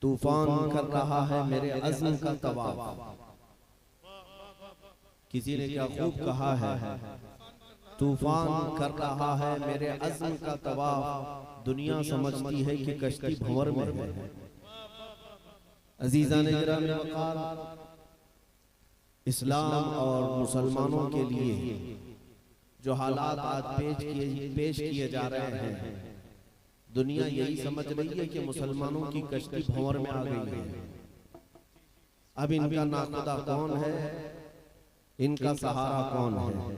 तूफान कर रहा है मेरे अज़्म का तवाफ। किसी ने क्या खूब कहा है, तूफान कर रहा है मेरे अज़्म का तवाफ, दुनिया समझती है कि कश्ती भंवर में है। अजीज़ान गिरामी वक़ार, इस्लाम और मुसलमानों के लिए जो हालात आज पेश किए जा रहे हैं, दुनिया यही समझ रही है कि मुसलमानों की कश्ती भंवर में आ गई है। अब इनका नाखुदा कौन है, इनका सहारा कौन है,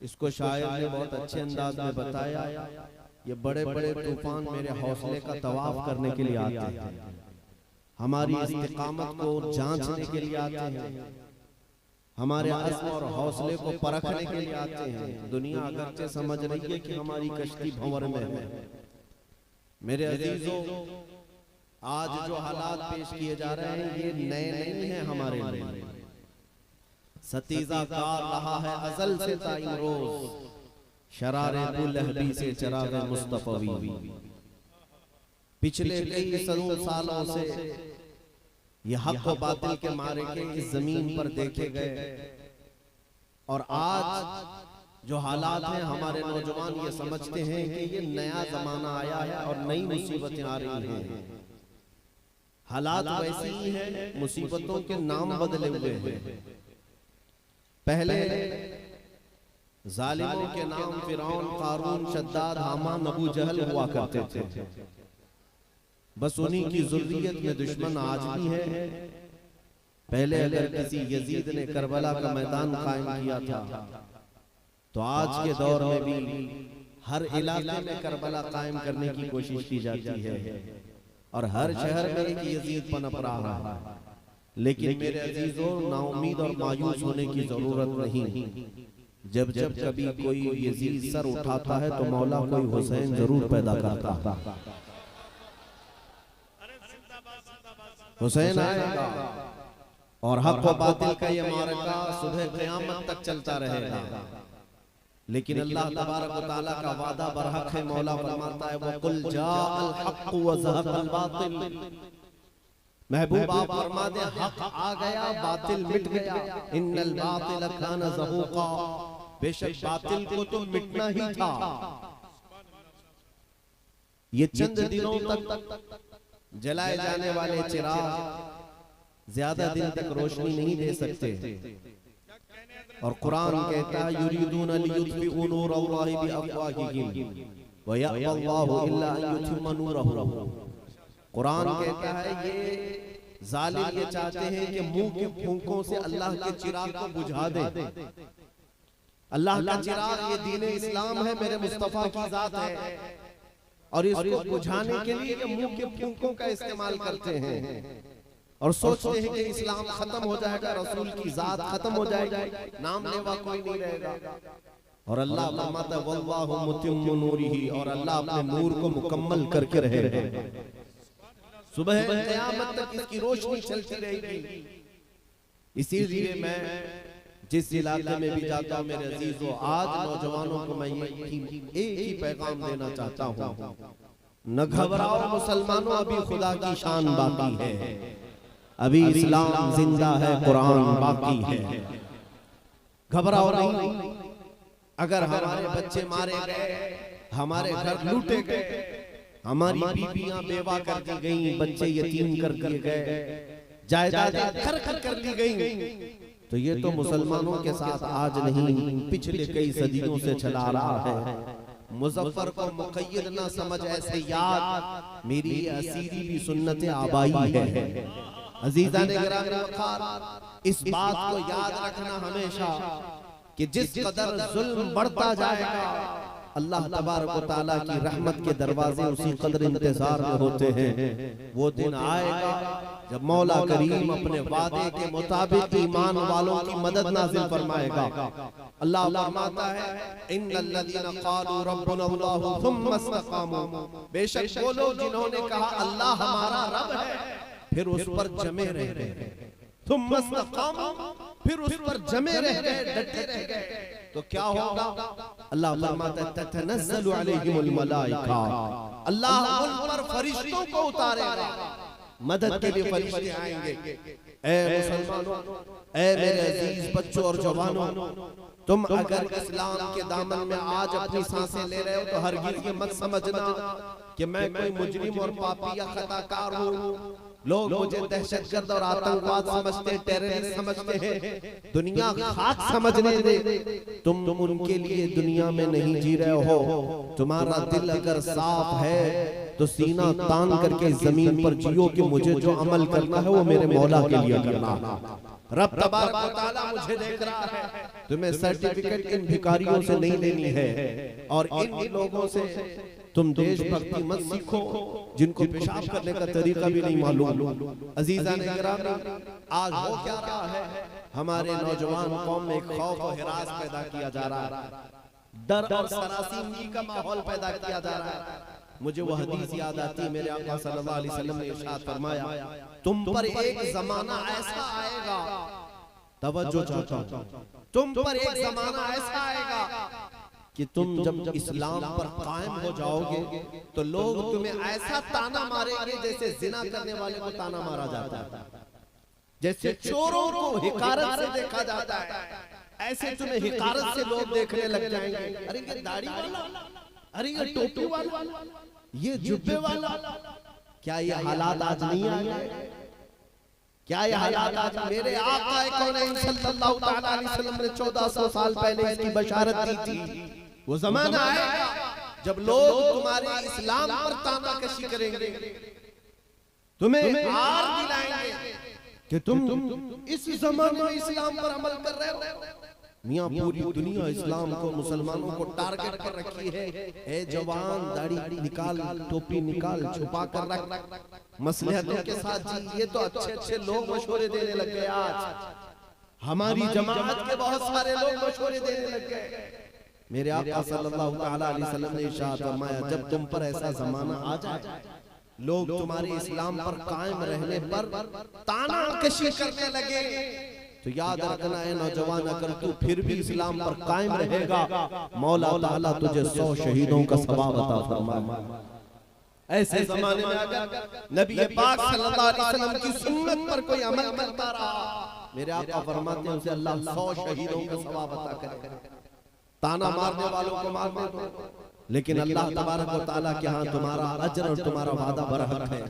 इसको शायर ने बहुत अच्छे अंदाज में बताया। ये बड़े बड़े तूफान मेरे हौसले का तवाफ करने के लिए आते हैं, हमारी इस्तिकामत को जांचने के लिए आते हैं, हमारे अज़्म और हौसले को परखने के लिए आते हैं। दुनिया अगरचे समझ रही है कि हमारी कश्ती भंवर में है। मेरे अजीजों, आज जो हालात पेश किए जा रहे हैं ये नए नहीं हैं हमारे लिए। सतीजा कार रहा है अज़ल से ताईं रोज, शरारे बुलहबी से चरागे मुस्तफ़वी। पिछले कई सदों सालों से ये हक व बातिल के मारे के इस जमीन पर देखे गए, और आज जो हालात हैं हमारे नौजवान ये समझते हैं कि ये नया जमाना आया है और नई मुसीबतें आ रही हैं। हालात वैसी ही हैं, मुसीबतों के नाम बदले हुए हैं। पहले जालिमों के नाम फिरौन, कारून, शद्दाद, हामान, अबू जहल हुआ करते थे। बस उन्हीं की ज़ुर्रियत में दुश्मन आज भी है। पहले अगर किसी यजीद ने करबला का मैदान कायम किया था, तो आज के दौर में भी हर इलाके में करबला कायम करने की कोशिश की जाती है, और हर शहर में एक यजीद पनप रहा है। लेकिन मेरे अजीजों, नाउमीद और मायूस होने की जरूरत नहीं। जब जब कभी कोई यजीद सर उठाता है तो मौला कोई हुसैन जरूर पैदा करता है। हुसैन आएगा और हक व बातिल का ये मारका सुबह क़यामत तक चलता रहेगा। लेकिन अल्लाह तबारक व तआला का वादा बरहक है। मौला फरमाता है वकुल जाअल हक़ व ज़हक़ल बातिल। महबूब आप फरमा दे, हक आ गया, बातिल मिट गया। इन्नल बातिल कान ज़हूक़ा, बेशक बातिल को तो मिटना ही था। ये चंद दिनों तक जलाए जाने वाले चिराग ज्यादा दिन तक रोशनी नहीं दे सकते, और कुरान कहता है युरीदून लियुत्फिउ नूरल्लाहि बिअफ़वाहिहिम व यअबल्लाहु इल्ला अन युतिम्मा नूरहु। कुरान कहता है ये जालिम ये चाहते हैं कि मुंह के फूंकों से अल्लाह के चिराग को बुझा दे। अल्लाह का चिराग ये दीन इस्लाम है, मेरे मुस्तफा की जात है, और इसको बुझाने के लिए ये मुंह के फूंकों का इस्तेमाल करते हैं, और सोचते हैं कि इस्लाम खत्म हो जाएगा, रसूल की जात खत्म हो जाएगी, नाम लेवा कोई नहीं रहेगा। और अल्लाह फरमाता है वल्लाहु मुतिम्मु नूरिही, और अल्लाह अपने नूर को मुकम्मल करके रहेगा। सुबह क़यामत तक इसकी रोशनी चलती रहेगी। इसीलिए मैं जिस इलाके में भी जाता हूँ मेरे अजीजों, आज नौजवानों को मैं एक ही पैगाम देना चाहता हूँ, न घबराओ मुसलमानों, अभी खुदा की शान बाकी है, अभी इस्लाम जिंदा है, कुरान बाकी है। घबराओ नहीं। अगर हमारे बच्चे मारे गए, हमारे घर लूटे गए, हमारी बीबियां बेवा कर दी गई, बच्चे यतीम कर दिए गए, जायदादें खर कर दी गई, तो ये तो मुसलमानों के साथ आज नहीं, पिछले कई सदियों से चला रहा है। मुजफ्फर को मुक़य्यद ना समझ, ऐसे याद मेरी असीरी भी सुन्नत आबाई है। अजीज़ान गिरामी वक़ार, इस बात को याद रखना हमेशा कि जिस कदर जुल्म बढ़ता जाएगा, अल्लाह तबारक व तआला की रहमत के दरवाजे उसी कदर इंतजार में होते हैं। वो दिन आएगा जब मौला करीम अपने वादे के मुताबिक ईमान वालों की मदद नाज़िल फरमाएगा। अल्लाह फरमाता है इन्नल्लज़ीना क़ालू रब्बुना अल्लाहु थुम्मा इस्तक़ामू, बेशक वो लोग जिन्होंने कहा अल्लाह हमारा रब है, फिर उस पर जमे रह गए, थुम्मा इस्तक़ामू, फिर उस पर जमे रह गए, डटे रह गए, तो क्या होगा? अल्लाह फरमाता है ततनज़्ज़लु अलैहिमुल मलाइका, अल्लाह उन पर फरिश्तों को उतारेगा। मदद के लिए फरिश्ते आएंगे। ऐ मुसलमानों, ऐ मेरे अजीज बच्चों और जवानों, तुम अगर इस्लाम के दामन में आज अपनी सांसें ले रहे हो तो हरगिज़ ये मत समझना कि मैं कोई मुजरिम और पापी या खताकार हूँ। लोग मुझे दहशतगर्द और आतंकवाद समझते, टेररिस्ट समझते हैं। दुनिया खाक समझने दे, तुम उनके लिए दुनिया में नहीं जी रहे हो। तुम्हारा दिल अगर साफ है तो सीना तान करके जमीन पर जियो कि मुझे जो अमल करना है वो मेरे मौला के लिए करना है। रब तबारक व तआला मुझे देख रहा है। तुम्हें सर्टिफिकेट इन भिखारियों से नहीं लेनी है और इन लोगों से तुम देशभक्ति मत सीखो जिनको पेशाब करने का तरीका भी नहीं मालूम। अजीजान इकराम, आज हो क्या रहा है, हमारे नौजवान कौम में खौफ और हिरास पैदा किया जा रहा है, डर और सरासीमगी का माहौल पैदा किया जा रहा है। मुझे वो हदीस याद आती है, मेरे आका सल्लल्लाहु अलैहि वसल्लम ने इरशाद फरमाया, तुम पर एक जमाना ऐसा आएगा, तवज्जो चाहता हूं, तुम पर एक जमाना ऐसा आएगा कि तुम जब इस्लाम पर कायम हो जाओगे तो लोग तुम्हें ऐसा ताना मारेंगे जैसे जिना करने वाले को ताना मारा जाता है, जैसे चोरों को हिकारत से देखा जाता है, ऐसे तुम्हें हिकारत से लोग देखने लग जाएंगे। अरे ये दाढ़ी वाला, अरे ये टोपी वाला, ये जुब्बे वाला। क्या ये हालात आज नहीं आए? क्या ये हालात आज? मेरे आका कौन सल्लल्लाहु अलैहि वसल्लम ने 1400 साल पहले इसकी बशारत दी थी। वो जमाना आएगा जब लोग तुम्हारे इस्लाम पर तानाकशी करेंगे, तुम्हें हार दिलाएंगे कि तुम इस जमाने में इस्लाम पर अमल कर रहे हो। मियां पूरी दुनिया इस्लाम को, मुसलमानों को टारगेट कर रखी है। ए जवान, दाढ़ी निकाल, टोपी निकाल, छुपा कर रख, मसलहतों के साथ जी। ये तो अच्छे अच्छे लोग मशवरे देने लग गए। आज हमारी जमात के बहुत सारे लोग मशवरे देने लग गए। मेरे आका सल्लल्लाहु अलैहि वसल्लम ने इरशाद फरमाया, जब तुम पर ऐसा जमाना आ जाए, लोग तुम्हारे इस्लाम पर कायम रहने पर तानाकशी करने लगे, तो याद रखना है नौजवान, अगर तू फिर भी इस्लाम पर कायम रहेगा, मौला ताला तुझे 100 शहीदों का सवाब अता फरमाएगा। ऐसे जमाने में अगर नबी पाक सल्लल्लाहु अलैहि वसल्लम की सुन्नत पर कोई अमल करता रहा, मेरे आका फरमाते हैं उसे अल्लाह 100 शहीदों का सवाब अता करेगा। ताना मारने वालों को मारने दो, लेकिन अल्लाह तबारक व तआला के यहाँ तुम्हारा अजर और तुम्हारा वादा बरहक है।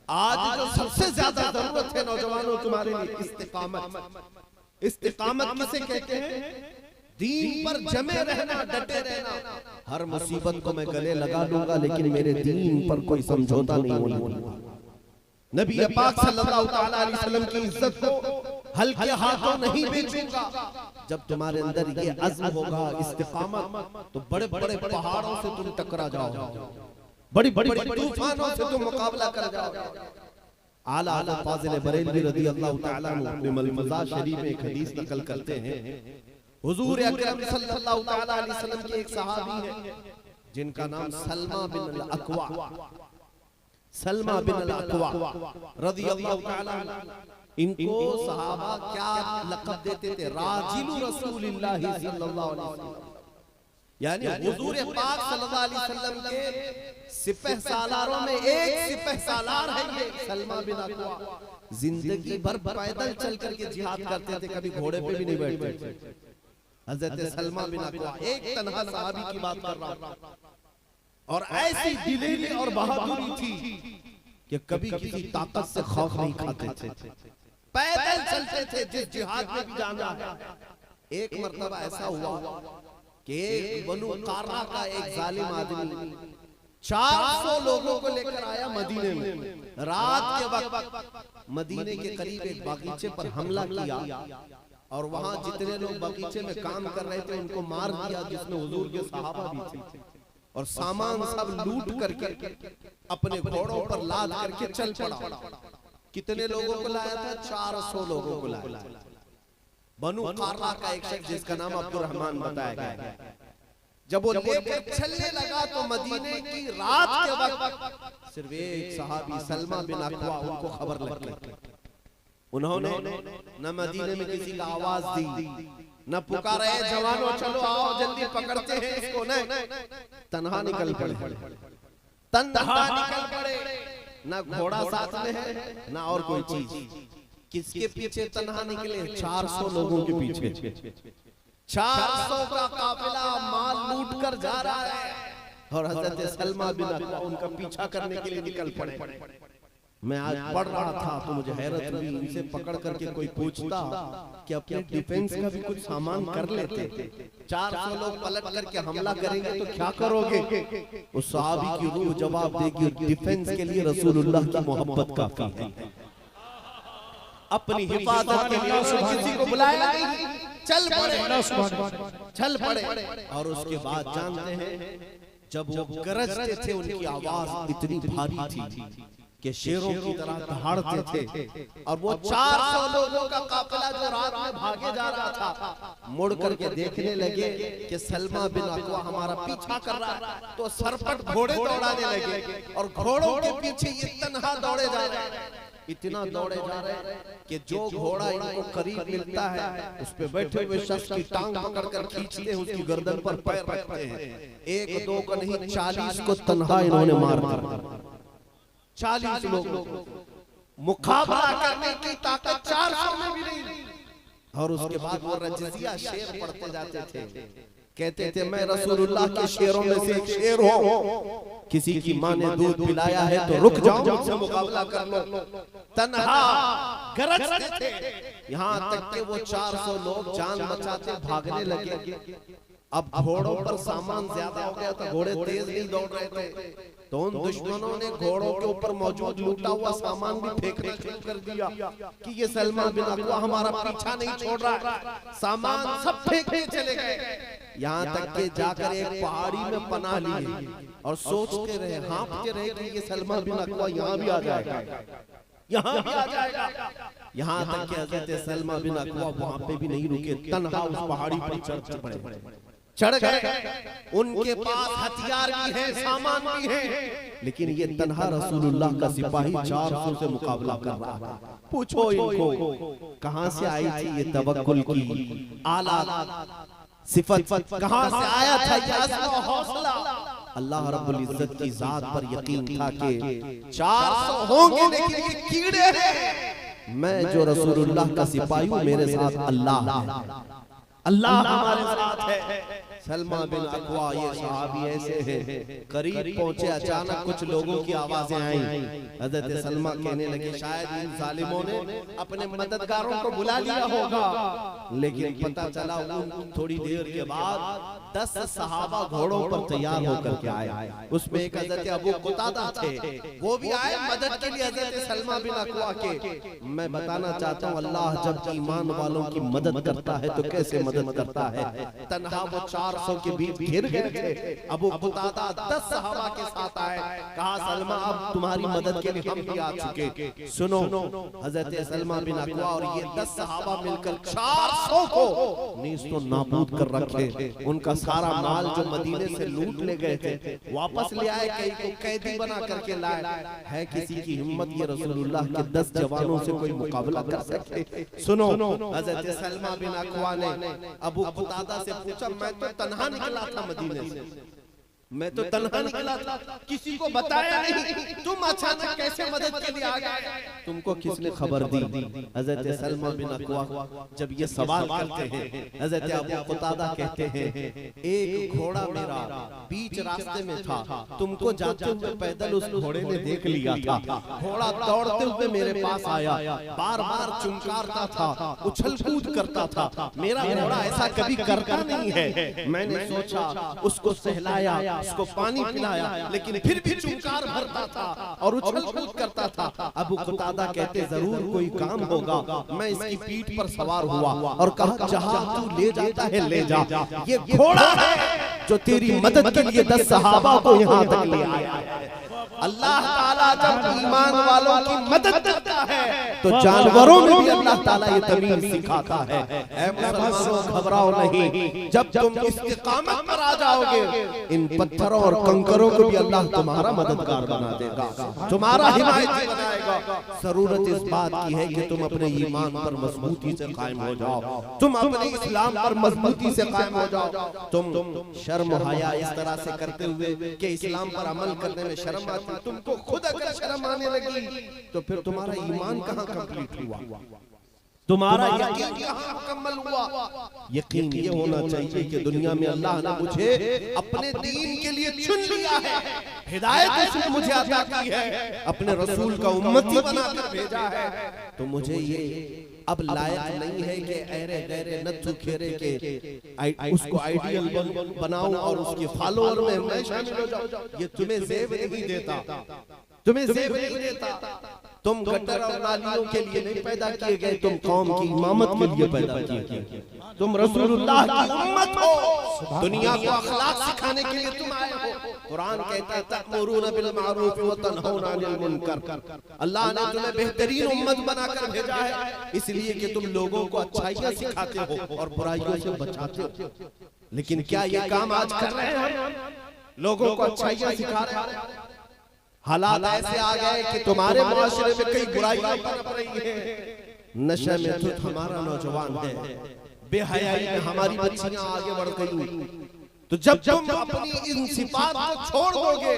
आज जो सबसे ज्यादा जरूरत है नौजवानों तुम्हारे लिए, इस्तिकामत। इस्तिकामत किसे कहते हैं? दीन पर जमे रहना, डटे रहना। हर मुसीबत को मैं गले लगा लूंगा लेकिन मेरे दीन पर कोई समझौता नहीं होगा। नबी पाक सल्लल्लाहु अलैहि वसल्लम की इज्जत को हल्के हाथों नहीं बेचूंगा। जब तुम्हारे अंदर ये अज़्म होगा, इस्तिकामत, तो बड़े बड़े पहाड़ों से तुम टकरा जाओ, बड़ी बड़ी तूफानों से तुम मुकाबला कर जाओ। आला हज़रत फाज़िल बरेलवी रज़ी अल्लाह तआला अन्हु अपने मलफ़ज़ा शरीफ में एक हदीस नकल करते हैं। हुजूर अकरम सल्लल्लाहु अलैहि वसल्लम के एक सहाबी हैं जिनका नाम सलमा बिन अल-अक्वा, सलमा बिन अल-अक्वा रज़ी अल्लाह तआला। इनको सहाबा क्या लक़ब देते थे? राजिलु रसूलिल्लाह सल्लल्लाहु अलैहि वसल्लम, यानी हुजूर पाक सल्लल्लाहु अलैहि वसल्लम के सिपह सालारों में एक सिपह सालार है ये सलमा बिन अक्वा। जिंदगी भर पैदल चल करके जिहाद करते थे, कभी घोड़े पे भी नहीं बैठते थे। हजरत सलमा बिन अक्वा एक तन्हा सहाबी की बात कर रहा हूं, और ऐसी दिलेरी और बहादुरी थी कि कभी किसी ताकत से खौफ नहीं खाते थे, पैदल चलते थे जिस जिहाद में भी जाना है। एक मर्तबा ऐसा हुआ कि बनु कारा का एक जालिम आदमी 400 लोगों को लेकर आया मदीने में। रात के वक्त मदीने के करीब एक बागीचे पर हमला किया और वहां जितने लोग बागीचे में काम कर रहे थे उनको मार दिया, जिसमें हुजूर के सहाबा भी थे, और सामान सब लूट करके अपने घोड़ों पर लाद करके चल पड़ा। कितने लोगों को लाया था? 400 लोगों को लाया। बनु कारा का एक शख्स जिसका नाम अब्दुर्रहमान बताया गया, जब वो लेकर चलने लगा तो मदीने की रात के वक्त सिर्फ एक सहाबी सलमा बिन अक्वा उनको खबर लग गई। उन्होंने न मदीने में किसी का आवाज दी, न पुकारा जवानों चलो आओ जल्दी पकड़ते हैं इसको, नहीं, तन्हा निकल पड़े, तन्हा निकल पड़े। ना घोड़ा साथ में है ना और कोई चीज। किसके पीछे तन्हा निकले? 400 लोगों के पीछे। 400 का काफिला माल लूट कर जा रहा है और हजरत सलमा बिन अकवा उनका पीछा करने के लिए निकल पड़े। मैं आज पढ़ रहा था तो मुझे हैरत हुई, इनसे पकड़ करके कोई पूछता कि अपने डिफेंस का भी कुछ सामान कर लेते। 400 लोग पलट करके हमला करेंगे तो क्या करोगे? उस सहाबी की रूह जवाब देगी, डिफेंस के लिए रसूलुल्लाह की मोहब्बत काफी है। अपनी हिफाजत के लिए किसी को बुलाया नहीं, चल पड़े। और उसके बाद जानते हैं जब वो गरजते थे उनकी आवाज इतनी भारी थी कि शेरों की तरह दहाड़ते थे। और वो 400 लोगों का काफिला जो रात में भागे जा रहा था, मुड़ करके देखने लगे कि सलमा बिन अकवा हमारा पीछा कर रहा है, तो सरपट घोड़े दौड़ाने लगे और घोड़ों के पीछे ये तन्हा दौड़े जा रहे हैं। इतना दौड़े जा रहे हैं कि जो घोड़ा इनको करीब मिलता है उस पे बैठे हुए शख्स की टांग पकड़कर खींचते हैं, उसकी गर्दन पर पैर रखते हैं। 1-2 का नहीं 40 को तन्हा इन्होंने मार दिया। 40 लोग मुकाबला करने की ताकत 400 में भी नहीं। और उसके बाद वो रजिया शेर पढ़ते जाते थे, कहते थे मैं रसूलुल्लाह के शेरों में से एक शेर हूं। किसी की मां ने दूध पिलाया है तो रुक जाओ, मुझसे मुकाबला कर लो। तन्हा गरजते थे, यहाँ तक कि वो 400 लोग जान बचाते भागने लगे। अब घोड़ों पर सामान ज्यादा हो गया था, घोड़े तेज नहीं दौड़ रहे थे, तो उन दुश्मनों ने घोड़ों के ऊपर मौजूद लूटा हुआ सामान भी फेंकना शुरू कर दिया कि ये सलमा बिन अकवा हमारा पीछा नहीं छोड़ रहा। सामान सब फेंकने चले गए, यहाँ तक कि जाकर एक पहाड़ी में पनाह लिए और सोचते रहे, हाँफते रहे कि ये सलमा बिन अकवा यहाँ भी आ जाएगा, यहाँ भी आ जाएगा। यहाँ तक कि हज़रत सलमा बिन अकवा वहाँ पे भी नहीं रुके, तन्हा उस पहाड़ी पर चढ़ गए। उनके पास हथियार भी है, सामान भी है, लेकिन ये तन्हा रसूलुल्लाह का सिपाही 400 से मुकाबला कर रहा है। पूछो इनको कहां से आई थी ये तवक्कुल की आला सिफत, कहां से आया था ये अज़्म और हौसला? अल्लाह रब्बुल इज्जत की जात पर यकीन था कि 400 होंगे लेकिन ये कीड़े हैं। मैं जो रसूलुल्लाह का सिपाही हूं, मेरे साथ अल्लाह है, अल्लाह हमारे साथ है। सलमा बिन अकवा ये सहाबी ऐसे हैं, करीब पहुंचे, अचानक कुछ लोगों की आवाजें आई। हजरत सलमा कहने लगे शायद इन जालिमों ने अपने मददगारों को बुला लिया होगा, लेकिन पता चला थोड़ी देर के बाद 10 सहाबा घोड़ों पर तैयार होकर के आए। उसमें एक हजरत अबू कुतादा थे, वो भी आए मदद के लिए हजरत सलमा बिन अकवा के। मैं बताना चाहता हूँ अल्लाह जब ईमान वालों की मदद करता है तो कैसे मदद करता है। तन्हा वो 400 के बीच घिर गए थे। अबू कुतादा 10 सहाबा के साथ आए, कहा सलमा अब तुम्हारी मदद के लिए हम भी आ चुके। सुनो, हजरत सलमा बिन अकवा और ये 10 सहाबा मिलकर 400 को नीस्तो नाबूद कर रखे। उनका सारा माल जो मदीने से लूट ले गए थे वापस ले आए, कई को कैदी बना करके लाए। है किसी की हिम्मत ये रसूलुल्लाह के 10 जवानों से कोई मुकाबला कर सकते? सुनो, हजरत सलमा बिन अकवा ने अबू कुतादा से पूछा, मैं तो तन्हा निकला था मदीने से, मैं तो तन्हा निकला था, किसी को बताया नहीं, तुम अचानक कैसे मदद के लिए आ गए? तुमको किसने खबर दी? हजरत सलमा बिन अकवा जब ये सवाल करते हैं, हजरत अबू कुतादा कहते हैं एक घोड़ा मेरा बीच रास्ते में था, तुमको जाते हुए पैदल उस घोड़े ने देख लिया था। घोड़ा दौड़ते हुए मेरे पास आया, बार बार चुमकारता था, उछल कूद करता था। मेरा घोड़ा ऐसा कभी करता नहीं है। मैंने सोचा उसको सहलाया, उसको पानी पिलाया, लेकिन फिर भी चुमकार भरता था और उछल कूद करता था। अबू कुतादा कहते जरूर कोई काम होगा। मैं इसकी पीठ पर सवार हुआ और कहा जहां तू ले जाता है ले जा, ये घोड़ा है जो तेरी मदद के लिए 10 सहाबा को यहाँ तक ले आया है। अल्लाह ताला जब ईमान वालों की मदद करता है तो जानवरों में भी अल्लाह ताला ये तमीज सिखाता है। ऐ मुसलमानों घबराओ नहीं, जब तुम इस्तिकामत पर आ जाओगे इन पत्थरों और कंकरों को भी अल्लाह तुम्हारा मददगार बना देगा, तुम्हारा हिमायती बनाएगा। जरूरत इस बात की है कि तुम अपने ईमान पर मजबूती से कायम हो जाओ, तुम अपने इस्लाम पर मजबूती से कायम हो जाओ। तुम शर्म हया इस तरह से करते हुए कि इस्लाम पर अमल करने में शर्म आती, तुमको खुद अगर शर्म आने लगी तो फिर तुम्हारा ईमान कहाँ कंप्लीट हुआ, तुम्हारा यकीन कहाँ मुकम्मल हुआ। यकीन ये होना चाहिए कि दुनिया में अल्लाह ने मुझे अपने दीन के लिए चुन लिया है, हिदायत उसने मुझे अता की है, अपने रसूल का उम्मती बनाकर भेजा है, तो मुझे ये अब लायक नहीं है कि ऐरे गैरे नत्थु खेरे के उसको आइडियल बनाऊं और उसके फॉलोअर में मैं शामिल हो जाऊं। ये तुम्हें ज़ेब नहीं देता, तुम्हें ज़ेब नहीं देता। तुम गटर और नालियों के लिए नहीं पैदा किए गए, तुम कौम की इमामत के लिए पैदा किए गए। तुम रसूलुल्लाह की उम्मत हो, दुनिया को अखलाक सिखाने के लिए तुम आए हो। कुरान कहता है तअमुरूना बिल मारूफ व तनहौना अनिल मुनकर। अल्लाह ने तुम्हें बेहतरीन उम्मत बनाकर भेजा है इसलिए कि तुम लोगों को अच्छाइयां सिखाते हो और बुराइयों से बचाते हो। लेकिन क्या ये काम आज कर रहे हैं? लोगों को अच्छाइयां सिखा रहे हैं। हालात ऐसे आ गए कि तुम्हारे मुआशरे में कई बुराइयां पनप रही हैं। नशे में तो हमारा नौजवान है, बेहयाई में हमारी बच्चियां आगे बढ़ गई। तो जब तुम अपनी इन सिफात को छोड़ दोगे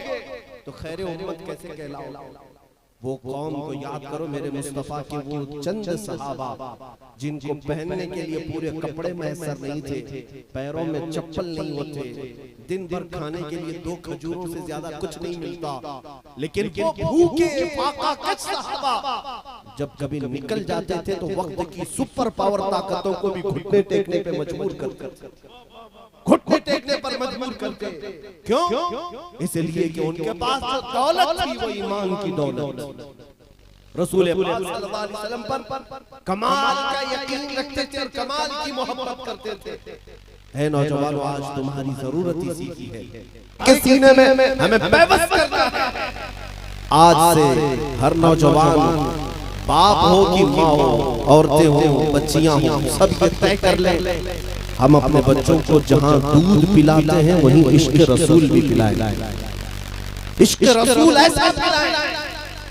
तो खैर उम्मत कैसे कहलाओगे? वो कौम को याद करो, मेरे मुस्तफा के वो चंद सहाबा जिनको पहनने के लिए पूरे कपड़े मैसर नहीं थे, पैरों में चप्पल नहीं होते, दिन भर खाने के लिए 2 खजूरों से ज्यादा कुछ नहीं मिलता, लेकिन वो भूखे फाकाकच सहाबा जब कभी निकल जाते थे तो वक्त की सुपर पावर ताकतों को भी घुटने टेकने पे मजबूर करते, घुटने टेकने पर मजबूर करते। क्यों? इसलिए कि उनके पास जो दौलत थी वो ईमान की दौलत। रसूल पाक सल्लल्लाहु अलैहि वसल्लम पर कमाल का यकीन रखते थे और कमाल की मोहब्बत करते थे। है नौजवानों, आज तुम्हारी जरूरत इसी की है कि सीने में हमें बेबस करना है। आज से हर नौजवान, बाप हो कि माँ हो, औरतें हो, बच्चियां हो, सब ये तय कर ले हम अपने बच्चों को जहां दूध पिलाते हैं वहीं इश्क रसूल भी पिलाएं। इश्क रसूल ऐसा पिलाएं,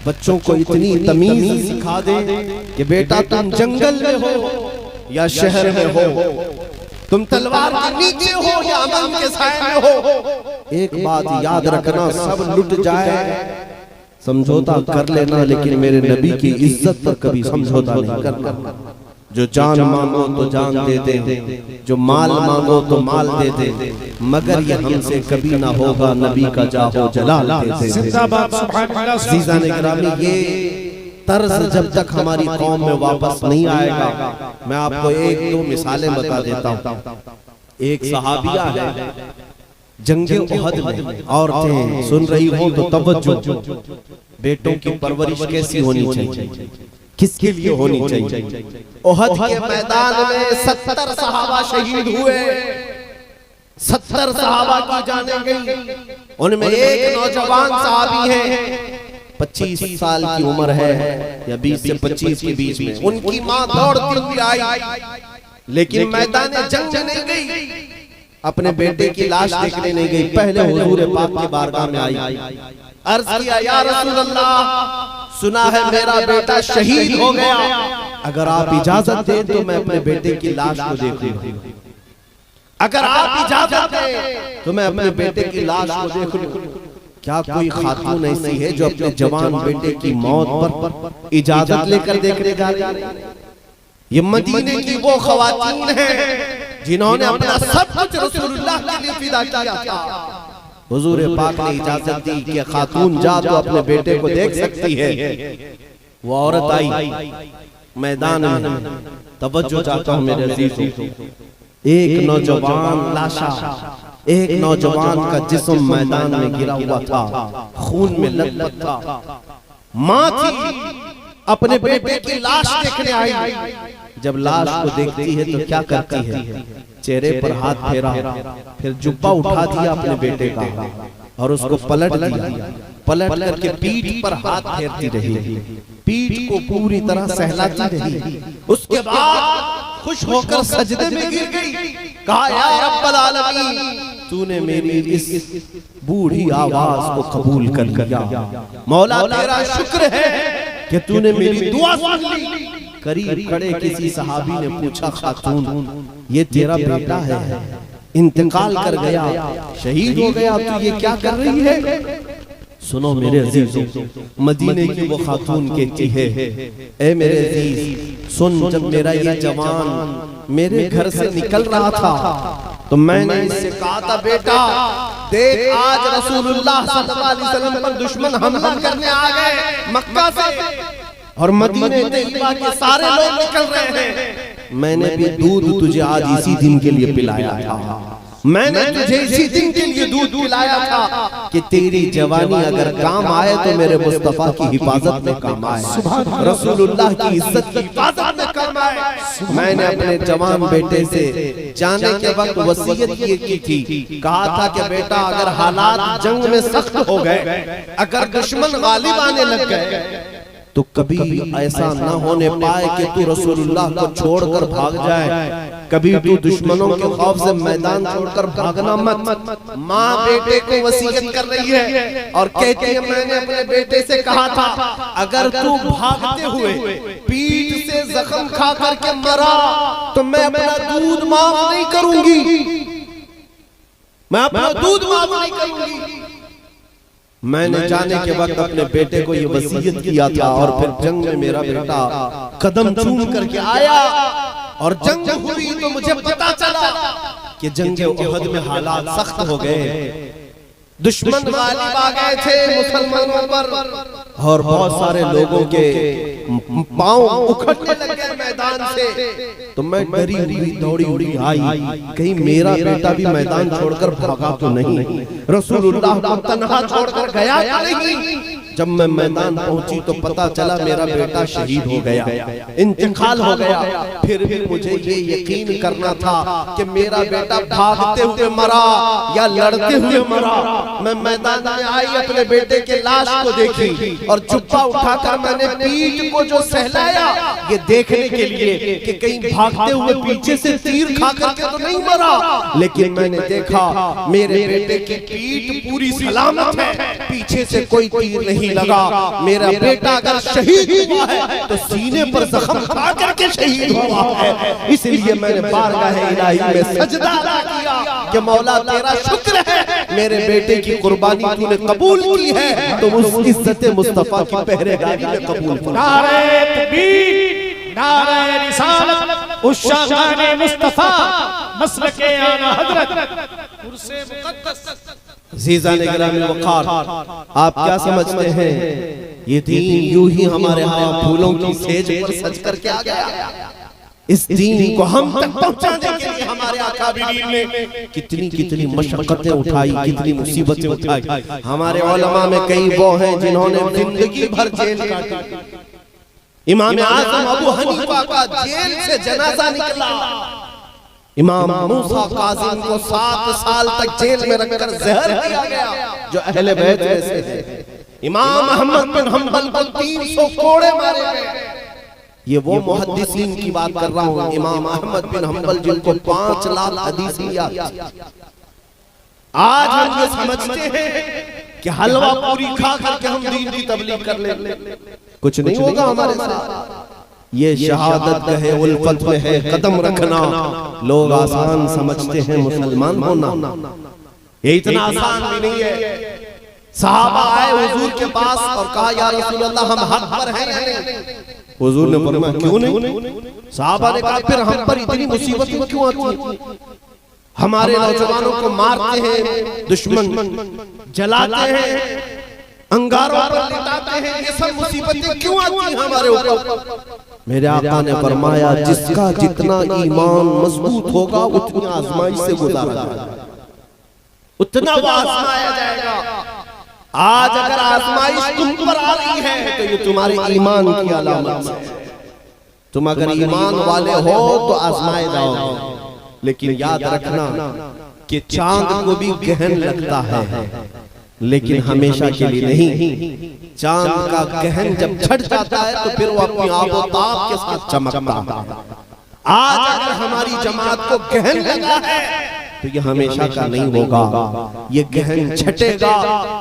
बच्चों को इतनी तमीज सिखा दें कि बेटा तुम जंगल में हो या शहर में हो, तुम तलवार के नीचे हो या अमन के साए में हो, एक बात याद रखना, सब लुट जाए समझौता कर लेना, लेकिन मेरे नबी की इज्जत पर कभी समझौता नहीं करना। जो जान मांगो तो जान दे दे, जो माल मांगो तो माल दे दे, मगर ये हमसे कभी ना होगा नबी का जाहो जलाल दे दे। अज़ीज़ान इकरामी, ये तर्ज जब तक हमारी कौम में वापस नहीं आएगा, मैं आपको 1-2 मिसालें बता देता हूँ। एक सहाबिया है, जंगे उहद में, औरतें सुन रही हो तो तवज्जो, बेटों की परवरिश कैसी होनी चाहिए, किसके लिए होनी चाहिए। उहद के मैदान में 70 सहाबा शहीद हुए, 70 सहाबा की जानें गई, उनमें एक नौजवान सहाबी है, 25 साल की उम्र है या 20 से 25 के बीच में। उनकी माँ दौड़ती हुई आई, लेकिन मैदान जंग में नहीं गई, अपने बेटे की लाश देखने नहीं गई, पहले हुजूर पाक की बारगाह में आई, अर्ज किया या रसूल अल्लाह, सुना है मेरा बेटा शहीद हो गया, अगर आप इजाजत दें तो मैं अपने बेटे की लाश को देखूं, अगर आप इजाजत दें तो मैं अपने बेटे की लाश को देख लूं। क्या कोई खातून ऐसी है जो अपने जवान बेटे की मौत पर इजाजत लेकर देखने जा रही है? ये मदीने की वो खवातीन हैं जिन्होंने अपना सब कुछ रसूलुल्लाह के लिए फिदा किया था। हुजूर पाक ने इजाजत दी कि खातून जा तो अपने बेटे को देख सकती है। वो औरत आई मैदान में, तवज्जो चाहता हूं मेरे अजीजों, एक नौजवान लाशा, एक नौजवान का जिस्म मैदान में गिरा हुआ था, खून में लथपथ था। माँ थी, अपने बेटे की लाश देखने आई, जब लाश को देखती है तो क्या करती है, चेहरे पर हाथ फेरा, फिर जुब्बा उठा दिया अपने बेटे का और उसको पलट दिया, पलट करके पीठ पर हाथ फेरती रही, पीठ पीठ को पूरी तरह सहलाती रही। उसके बाद खुश होकर सजदे में गिर गई। कहा या रब्बल आलमीन, तूने मेरी इस बूढ़ी आवाज को कबूल कर लिया। मौला तेरा शुक्र है कि तूने मेरी दुआ सुन ली। करीब खड़े किसी सहाबी ने पूछा, खातून ये तेरा बेटा है, इंतकाल कर गया, शहीद हो गया, तू ये क्या कर रही है? सुनो मेरे अजीजों, मदीने की वो खातून कहती है, ए मेरे अजीज सुन, जब मेरा ये जवान मेरे घर से निकल रहा था तो मैंने इससे कहा था, बेटा देख आज रसूलुल्लाह सल्लल्लाहु अलैहि वसल्लम पर दुश्मन हमला करने आ गए मक्का से और मदीने तैयबा के सारे लोग निकल रहे हैं। मैंने भी दूध तुझे आज इसी दिन के लिए पिलाया था, मैंने तुझे इसी दिन के लिए दूध पिलाया था कि तेरी जवानी अगर काम आए तो मेरे मुस्तफा की हिफाजत में काम आए, रसूलुल्लाह की इज्जत की हिफाजत में काम आए। मैंने अपने जवान बेटे से जाने के वक्त वसीयत ये की थी, कहा था कि बेटा अगर हालात जंग में सख्त हो गए, अगर दुश्मन गालिब आने लग गए तो कभी ऐसा न होने पाए कि तू रसूलुल्लाह को छोड़कर भाग जाए, कभी तू दुश्मनों के खौफ से मैदान छोड़कर भागना मत। माँ बेटे को वसीयत कर रही है और कहती है, मैंने अपने बेटे से कहा था अगर तू भागते हुए पीठ से जख्म खा करके मरा तो मैं अपना दूध माफ नहीं करूंगी, मैं अपना दूध माफ नहीं करूंगी। मैंने जाने के वक्त अपने बेटे को ये वसीयत किया था और फिर जंग में मेरा बेटा कदम चूम करके आया और जंग हुई तो मुझे पता चला कि जंग उहद में हालात सख्त हो गए, दुश्मन गालिब आ गए थे मुसलमानों पर और बहुत सारे लोगों के पांव उखड़ने लग गए मैदान से। तो मैं डरी हुई दौड़ी उड़ी आई, कहीं मेरा बेटा भी मैदान छोड़कर भागा तो नहीं, रसूलुल्लाह को तन्हा छोड़कर गया तो नहीं। जब मैं मैदान पहुंची तो पता चला मेरा बेटा शहीद हो गया, इंतकाल हो गया। फिर भी मुझे ये यकीन करना था कि मेरा बेटा भागते हुए मरा या लड़ते हुए मरा। मैं मैदान में आई, अपने बेटे के लाश को देखी और जुब्बा उठाकर मैंने पीठ को जो सहलाया ये देखने के लिए कि कहीं भागते हुए पीछे से तीर खा करके तो नहीं मरा। लेकिन मैंने देखा मेरे बेटे की पीठ पूरी सलामत है, पीछे से कोई तीर नहीं लगा। मेरा बेटा अगर शहीद हुआ है तो सीने पर जख्म खा करके शहीद हुआ है। इसलिए मैंने बारगाह इलाही में सजदा अदा किया कि मौला तेरा शुक्र है मेरे बेटे की कुर्बानी तूने कबूल की है, तो उस इज्जत मुस्तफा की पहरेदारी में कबूल कर। नारे तकबीर, नारे रिसालत, उस शान मुस्तफा मसलके आला हजरत कुर्से मुकद्दस। जीज़ान गिरामी वक़ार, आप क्या समझते हैं ये दीन यूं ही हमारे यहाँ फूलों की सेज पर सज कर के आ गया? इस दीन को हम तक पहुंचाने के लिए हमारे अकाबिरीन ने कितनी कितनी मशक्कतें उठाई, कितनी मुसीबतें उठाई। हमारे उलमा में कई वो हैं जिन्होंने जिंदगी भर जेल काटी। इमाम आज़म अबू हनीफा का जेल से जनाजा निकला, इमाम मूसा काज़िम को 7 साल तक जेल में रखकर जहर दिया गया जो अहले बैत में से थे। इमाम अहमद बिन हंबल को 300 कोड़े मारे गए। ये वो मुहद्दिसीन की बात कर रहा हूँ, इमाम अहमद बिन हंबल जिनको 5 लाख हदीस याद। आज हम ये समझते हैं कि हलवा पूरी खा करके हम दीन की तबलीग कर ले, कुछ नहीं होगा हमारे साथ। ये शहादत है, उल्फत में है कदम रखना। लोग आसान समझते हैं मुसलमान होना, ये इतना आसान भी नहीं है। सहाबा आए हुजूर के पास और कहा या रसूल अल्लाह हम हक पर हैं या नहीं? हुजूर ने फरमाया क्यों नहीं? सहाबा ने कहा फिर हम पर इतनी मुसीबतें क्यों आती हैं? हमारे नौजवानों को मारते हैं दुश्मन, जलाते हैं, अंगारों पर लिटाते हैं, ये सब मुसीबतें क्यों आती हैं हमारे ऊपर? मेरे आका ने फरमाया जिसका जितना ईमान मजबूत होगा उतनी आजमाइश से गुजारा जाएगा, उतना वो आजमाया जाएगा। आज अगर आजमाइश तुम पर आ रही है तो ये तुम्हारे ईमान की अलामत है। तुम अगर ईमान वाले हो तो आजमाए जाओगे, लेकिन याद रखना कि चांद को भी गहन लगता है, लेकिन हमेशा के लिए नहीं। चांद का गहन जब छट जाता है तो फिर वो अपनी आबोताब के साथ चमकता है। आज अगर हमारी जमात को गहन लगा है तो ये हमेशा का नहीं होगा, ये गहन छटेगा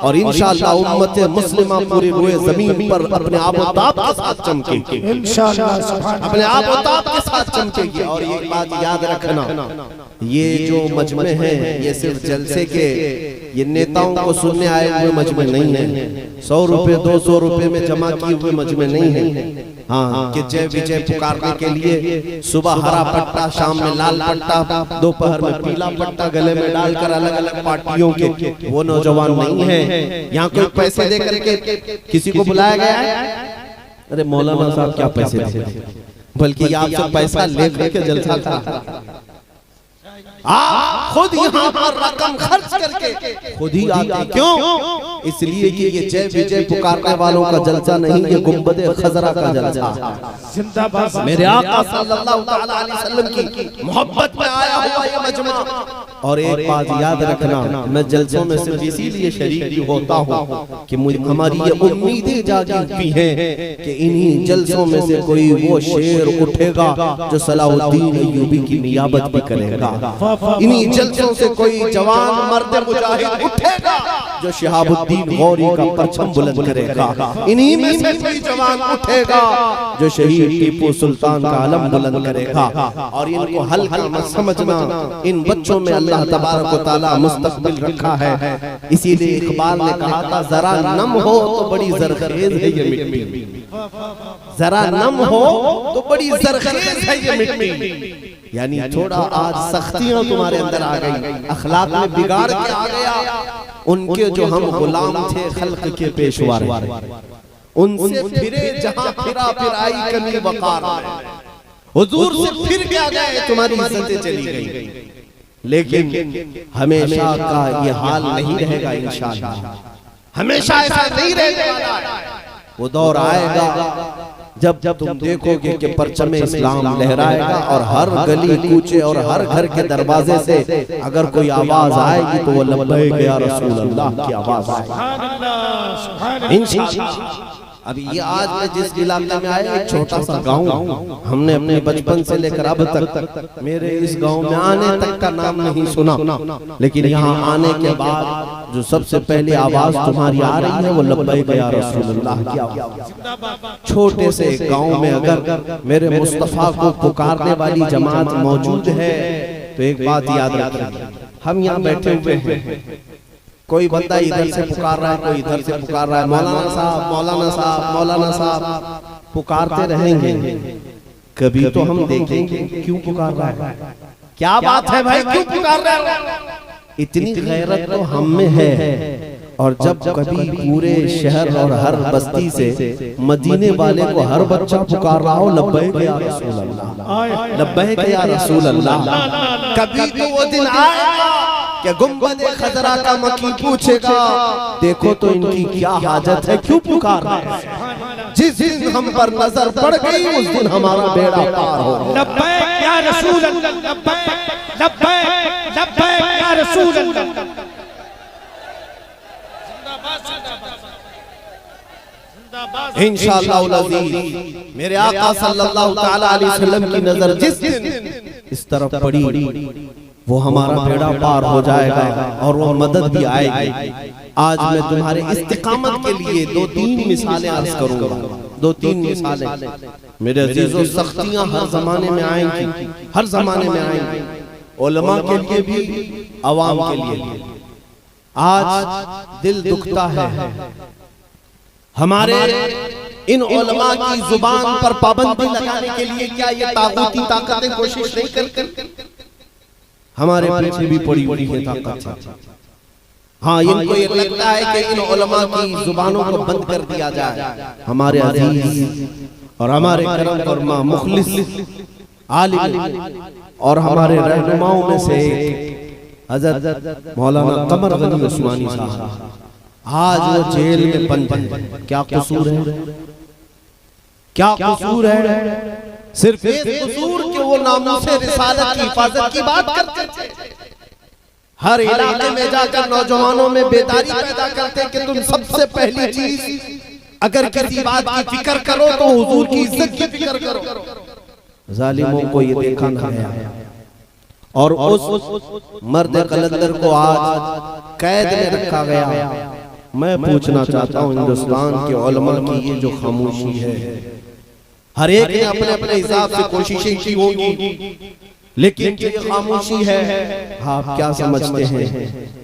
और इंशाअल्लाह उम्मत मुस्लिमा पूरे रोए जमीन पर अपने आबोताब के साथ चमकेगी, इंशाअल्लाह अपने आबोताब के साथ चमकेगी। और एक बात याद रखना, ये जो मजमे हैं ये सिर्फ जलसे के, ये नेताओं को सुनने आए हुए मजमे नहीं है, 100 रुपए 200 रुपए में जमा किए हुए मजमे नहीं है। हाँ, कि जय विजय पुकारने के लिए सुबह हरा पट्टा, शाम में लाल पट्टा, दोपहर में पीला पट्टा गले में डालकर अलग अलग पार्टियों के वो नौजवान नहीं है। यहाँ कोई पैसे दे करके किसी को बुलाया गया है? अरे मौलाना साहब क्या पैसे दे, बल्कि आपसे पैसा लेकर के जलसा था। आप खुद यहाँ पर रकम खर्च करके खुद ही आते, क्यों? इसलिए कि ये जय विजय पुकारने वालों का जलसा नहीं, ये गुंबदे खजरा का जलसा। मेरे आका सल्लल्लाहु अलैहि वसल्लम की मोहब्बत में आया हुआ ये मजमा। और एक बात याद रखना, मैं जलसों में सिर्फ इसीलिए शरीक भी होता हूँ कि मुझे हमारी ये उम्मीदें जागी हुई हैं कि इन्हीं जलसों में से कोई वो शेर उठेगा जो सलाहुद्दीन अय्यूबी की नियाबत भी करेगा। इन्हीं जलसों से कोई जवान मर्द मुजाहिद उठेगा जो शहाबुद्दीन गौरी का परचम बुलंद करेगा। इन्हीं में से कोई जवान उठेगा जो शहीद टीपू सुल्तान का अलम बुलंद करेगा। और इनको हल्का मत समझना, इन बच्चों में अल्लाह तबारक व तआला मुस्तकबिल रखा है। इसीलिए इकबाल ने कहा था, जरा नम हो तो बड़ी जरखेज है ये मिट्टी, जरा नम हो तो बड़ी जरखेज है ये मिट्टी। यानी थोड़ा आज सख्तियां तुम्हारे अंदर आ गई, अखलाक में बिगाड़ के आ गया। उनके जो हम गुलाम थे खल्क के पेशवा, उनसे फिरे जहां फिरा फिर आई कमी वकार, हुजूर से फिर क्या गए तुम्हारी इज्जतें चली गई। लेकिन हमेशा का ये हाल नहीं रहेगा, इंशाअल्लाह हमेशा ऐसा नहीं रहेगा। वो दौर आएगा जब तुम देखोगे कि परचमे इस्लाम लहराएगा और हर गली कूचे और हर घर के दरवाजे से अगर कोई आवाज आएगी तो वो लब्बैक या रसूल अल्लाह की आवाज आएगी इंशाअल्लाह। अभी ये आज मैं जिस इलाके में आया, एक छोटा सा गांव, हमने अपने बचपन से लेकर अब तक मेरे इस गांव में आने तक का नाम नहीं सुना, लेकिन यहाँ आने के बाद जो सबसे पहले आवाज तुम्हारी आ रही है वो लब्बैक या रसूलुल्लाह की आवाज। छोटे से गांव में अगर मेरे मुस्तफा को पुकारने वाली जमात मौजूद है तो एक बात याद रखिए, हम यहाँ बैठे हुए हैं, कोई बंदा इधर से पुकार रहा है, कोई इधर से पुकार रहा है, मौलाना साहब मौलाना साहब मौलाना साहब पुकारते रहेंगे, कभी तो हम देखेंगे क्यों पुकार रहा है, क्या बात है भाई, क्यों पुकार रहा है। इतनी गैरत तो हम में है। और जब कभी पूरे शहर और हर बस्ती से मदीने वाले को हर बच्चा पुकार रहा हो लब्बैक या रसूल अल्लाह, लब्बैक या रसूल अल्लाह, कभी तो वो दिन आएगा कि गुंबदे खजरा का मकी पूछेगा, देखो तो इनकी क्या हाजत है, क्यों पुकार रहे हैं। जिस दिन हम पर नजर पड़ गई उस दिन हमारा बेड़ा पार हो। लब्बैक या रसूल अल्लाह, लब्बैक लब्बैक लब्बैक या रसूल अल्लाह। इंशाअल्लाह अज़ीज़ मेरे आका सल्लल्लाहु तआला अलैहि वसल्लम की नजर जिस दिन इस तरफ पड़ी वो हमारा बेड़ा पार हो जाएगा और वो मदद भी आएगी। आज मैं तुम्हारे इस्तिकामत के लिए 2-3 मिसालें अर्ज करूंगा, 2-3 मिसालें। मेरे अजीजों, सख्तियां हर जमाने में आएंगी, हर जमाने में आएंगी, उलमा के लिए भी अवाम के लिए भी। आज दिल दुखता है, हमारे इन उलमा की जुबान पर पाबंदी लगाने के लिए क्या ये तागूती ताकतें कोशिश नहीं करती? हमारे पीछे भी पड़ी हुई है ताकत। हाँ, इनको ये लगता है कि इन उलमा की जुबानों को बंद कर दिया जाए। हमारे अजीज और हमारे करम फरमा मुखलिस आलिम और हमारे रहनुमाओं में से हजरत मौलाना कमर गनी उस्मानी साहब आज वो जेल में बंद है। क्या कसूर है, क्या कसूर है? सिर्फ एक कसूर कि वो नामूस रिसालत की हिफाजत की बात करते थे। हर इलाके में जाकर नौजवानों में बेदारी पैदा करते हैं कि तुम सबसे पहली चीज अगर किसी बात की फिक्र करो तो हुजूर की इज्जत की फिक्र करो। जालिमों को ये देखा ना गया और उस मर्द कलंदर को आज कैद में रखा गया। मैं पूछना चाहता हूँ हिंदुस्तान के उलमा की ये जो खामोशी है, हर एक ने अपने अपने हिसाब से कोशिशें की होंगी, लेकिन ये खामोशी है, आप क्या समझते हैं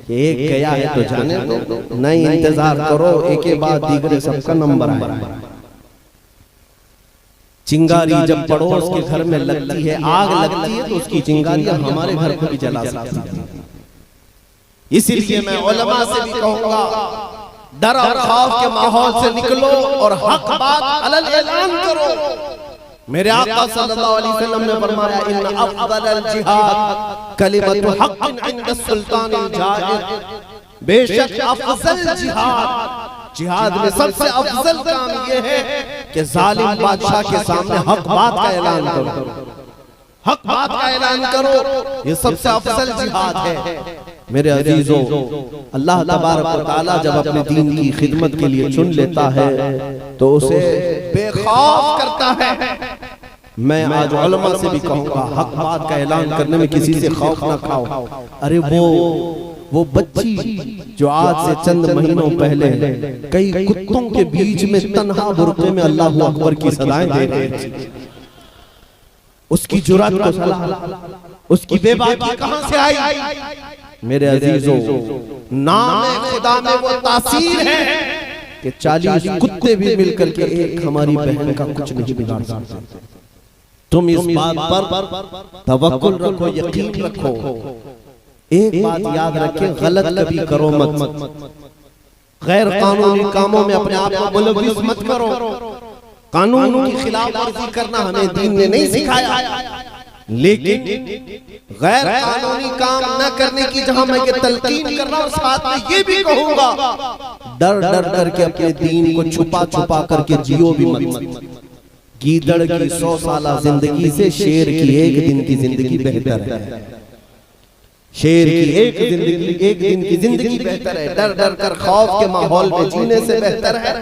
कि एक गया है तो जाने दो? नहीं, इंतजार करो, एक के बाद दीगरे सबका नंबर आएगा। चिंगारी जब पड़ोस के घर में लगती है, आग लगती है, तो उसकी चिंगारियां हमारे घर को भी जला सकती है। इसीलिए मैं उलमा से भी कहूंगा, डर और खौफ के माहौल से निकलो और हक बात अलल ऐलान करो। मेरे आका सल्लल्लाहु अलैहि वसल्लम ने फरमाया, इन्न अफदल जिहाद कलिमतु हक़्क़िन इंद सुल्तानिल जाइर। बेशक अफजल जिहाद में सबसे अफजल काम ये है कि जालिम बादशाह के सामने हक बात का ऐलान करो, हक बात का ऐलान करो। ये सबसे अफजल जिहाद है। मेरे अजीजों, अल्लाह तबारक व तआला जब अपने दीन की खिदमत के लिए चुन लेता है तो उसे बेखौफ करता है। मैं आज उलमा से भी कहूंगा, हक बात का ऐलान करने में किसी से खौफ ना खाओ। अरे वो बच्ची जो आज से चंद महीनों पहले कई कुत्तों के बीच में तन्हा बुरके में अल्लाह अकबर की सदाएं दे रही थी, उसकी जुर्रत को सलाह, उसकी बेबाकी कहां से आई? मेरे अजीजों, नाम खुदा में वो तासीर है कि 40 कुत्ते भी मिलकर के एक हमारी बहन का कुछ नहीं बिगाड़ सकते। तुम इस बात पर तवक्कुल रखो, यकीन रखो। एक बात याद रखें, गलत कभी करो मत, गैर कानूनी कामों में अपने आप को मुलव्विस मत करो। कानून की खिलाफवर्जी करना हमें दीन ने नहीं सिखाया, लेकिन गैर कानूनी काम न करने की जहां मैं ये तलकीन कर रहा हूं, साथ में ये भी कहूंगा, डर डर करके अपने दीन को छुपा छुपा करके जियो भी मत। गीदड़ की 100 साला जिंदगी से शेर की एक दिन की जिंदगी बेहतर है। शेर की एक दिन की जिंदगी बेहतर है। डर डर कर खौफ के माहौल में जीने से बेहतर है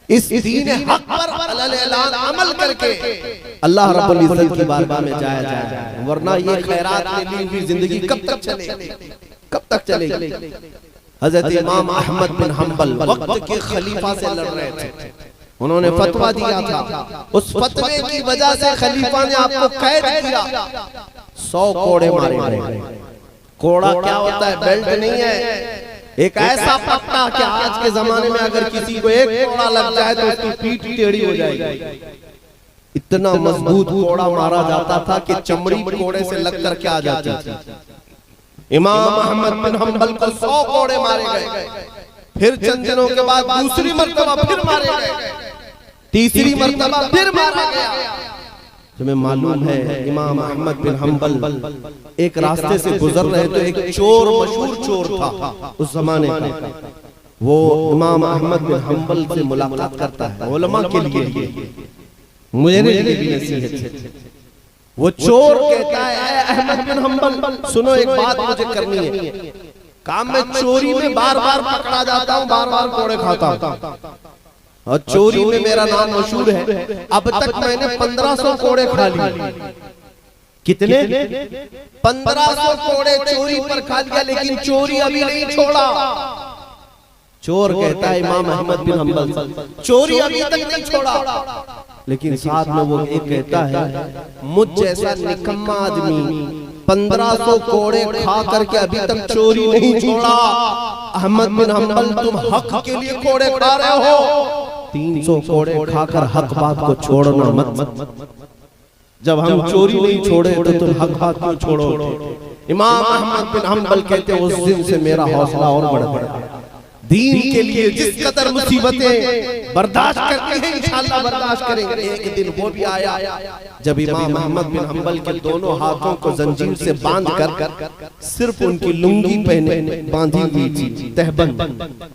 इस दीन हक पर अलल ऐलान अमल करके अल्लाह रब्बुल इज्जत की बारगाह में जाया जाए, वरना ये खैरात में ली हुई जिंदगी कब तक चलेगी, कब तक चलेगी? हजरत इमाम अहमद बिन हम्बल वक्त के खलीफा से लड़ रहे थे, उन्होंने फतवा दिया था, उस फतवे की वजह से खलीफा ने आपको कैद किया, 100 कोड़े मारे गए। कोड़ा क्या होता है? बेल्ट नहीं है, एक ऐसा पट्टा कि आज के जमाने में अगर किसी को एक कोड़ा लग जाए तो उसकी पीठ टेढ़ी हो जाएगी। इतना मजबूत कोड़ा मारा जाता था कि चमड़ी कोड़े से लग करके आ जाती थी। इमाम अहमद बिन हम्बल को 100 कोड़े मारे गए, फिर चंद दिनों के बाद दूसरी मर्तबा फिर मारे गए, तीसरी मर्तबा फिर मारा गया। तुम्हें मालूम है इमाम अहमद बिन हम्बल एक रास्ते से गुजर रहे तो एक चोर, मशहूर चोर था उस जमाने का, वो इमाम अहमद बिन हम्बल से मुलाकात करता है उलमा के लिए, मुझे नहीं नसीहत। वो चोर कहता है, अहमद बिन हम्बल सुनो, एक बात मुझे करनी है, काम में चोरी में बार बार पकड़ा जाता हूँ, बार बार कोड़े खाता हूँ और चोरी में मेरा नाम मशहूर है। अब तक मैंने 1500 कोड़े खा लिए। कितने? 1500 कोड़े चोरी पर खा लिया, लेकिन चोरी अभी नहीं छोड़ा। चोर कहता है इमाम अहमद बिन हम्बल, चोरी अभी तक नहीं छोड़ा, लेकिन साथ में वो एक कहता है, मुझ जैसा निकम्मा आदमी 1500 कोड़े खा करके अभी तक चोरी नहीं छोड़ा। अहमद बिन हम्बल, तुम हक के लिए कोड़े खा रहे हो, 300 कोड़े खाकर हक बात को छोड़ना मत। जब हम चोरी नहीं छोड़े तो तुम हक बात क्यों छोड़ोगे? इमाम अहमद बिन हम्बल कहते हैं, उस दिन से मेरा हौसला और बढ़ गया। दीन के लिए जिस कदर मुसीबतें बर्दाश्त करते हैं, इंशाअल्लाह बर्दाश्त करेंगे। एक दिन वो भी आया जब इमाम अहमद बिन हम्बल के दोनों हाथों को जंजीर से बांध कर सिर्फ उनकी लुंगी पहने बांधी हुई थी, तहबंद,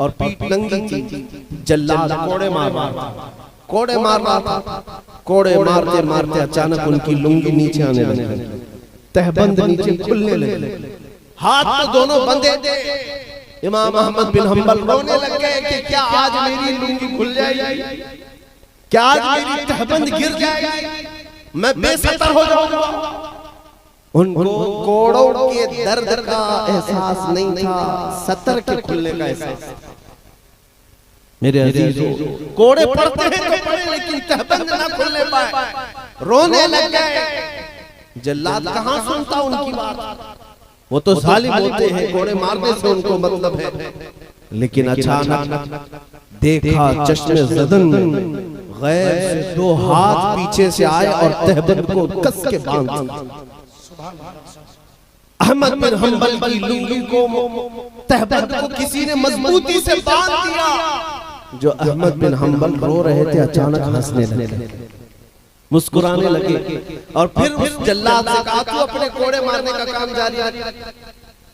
और पीठ नंगी थी। जल्लाद कोड़े मार रहा था। कोड़े मारते मारते अचानक उनकी लुंगी नीचे आने लगी, तहबंद नीचे खुलने लगे, हाथ तो दोनों बंधे थे। इमाम अहमद बिन हंबल रोने लग गए कि क्या आज मेरी लुंगी खुल जाएगी, क्या आज मेरी तहबंद गिर जाएगी, मैं बेसतर हो जाऊंगा। उनको कोड़ों के दर्द का एहसास नहीं था, सतर के खुलने का एहसास। मेरे अजीजों, कोड़े पड़ते हैं तो पड़े, लेकिन तहबंद ना खुलने पाए, रोने लग गए। जल्लाद कहां सुनता उनकी बात, वो तो जालिम होते हैं, कोड़े मारने से उनको मतलब है। लेकिन अचानक देखा चश्मे ज़दन गैर से दो हाथ पीछे से आए और तहबंद को कस के बांध दिया। अहमद बिन हंबल की लुंगी को, तहबंद को किसी ने मजबूती से बांध दिया। जो अहमद बिन हंबल रो रहे थे अचानक हंसने लगे, मुस्कुराने लगे, और फिर उस जल्लाद से कहा तू अपने कोड़े मारने का काम जारी रख।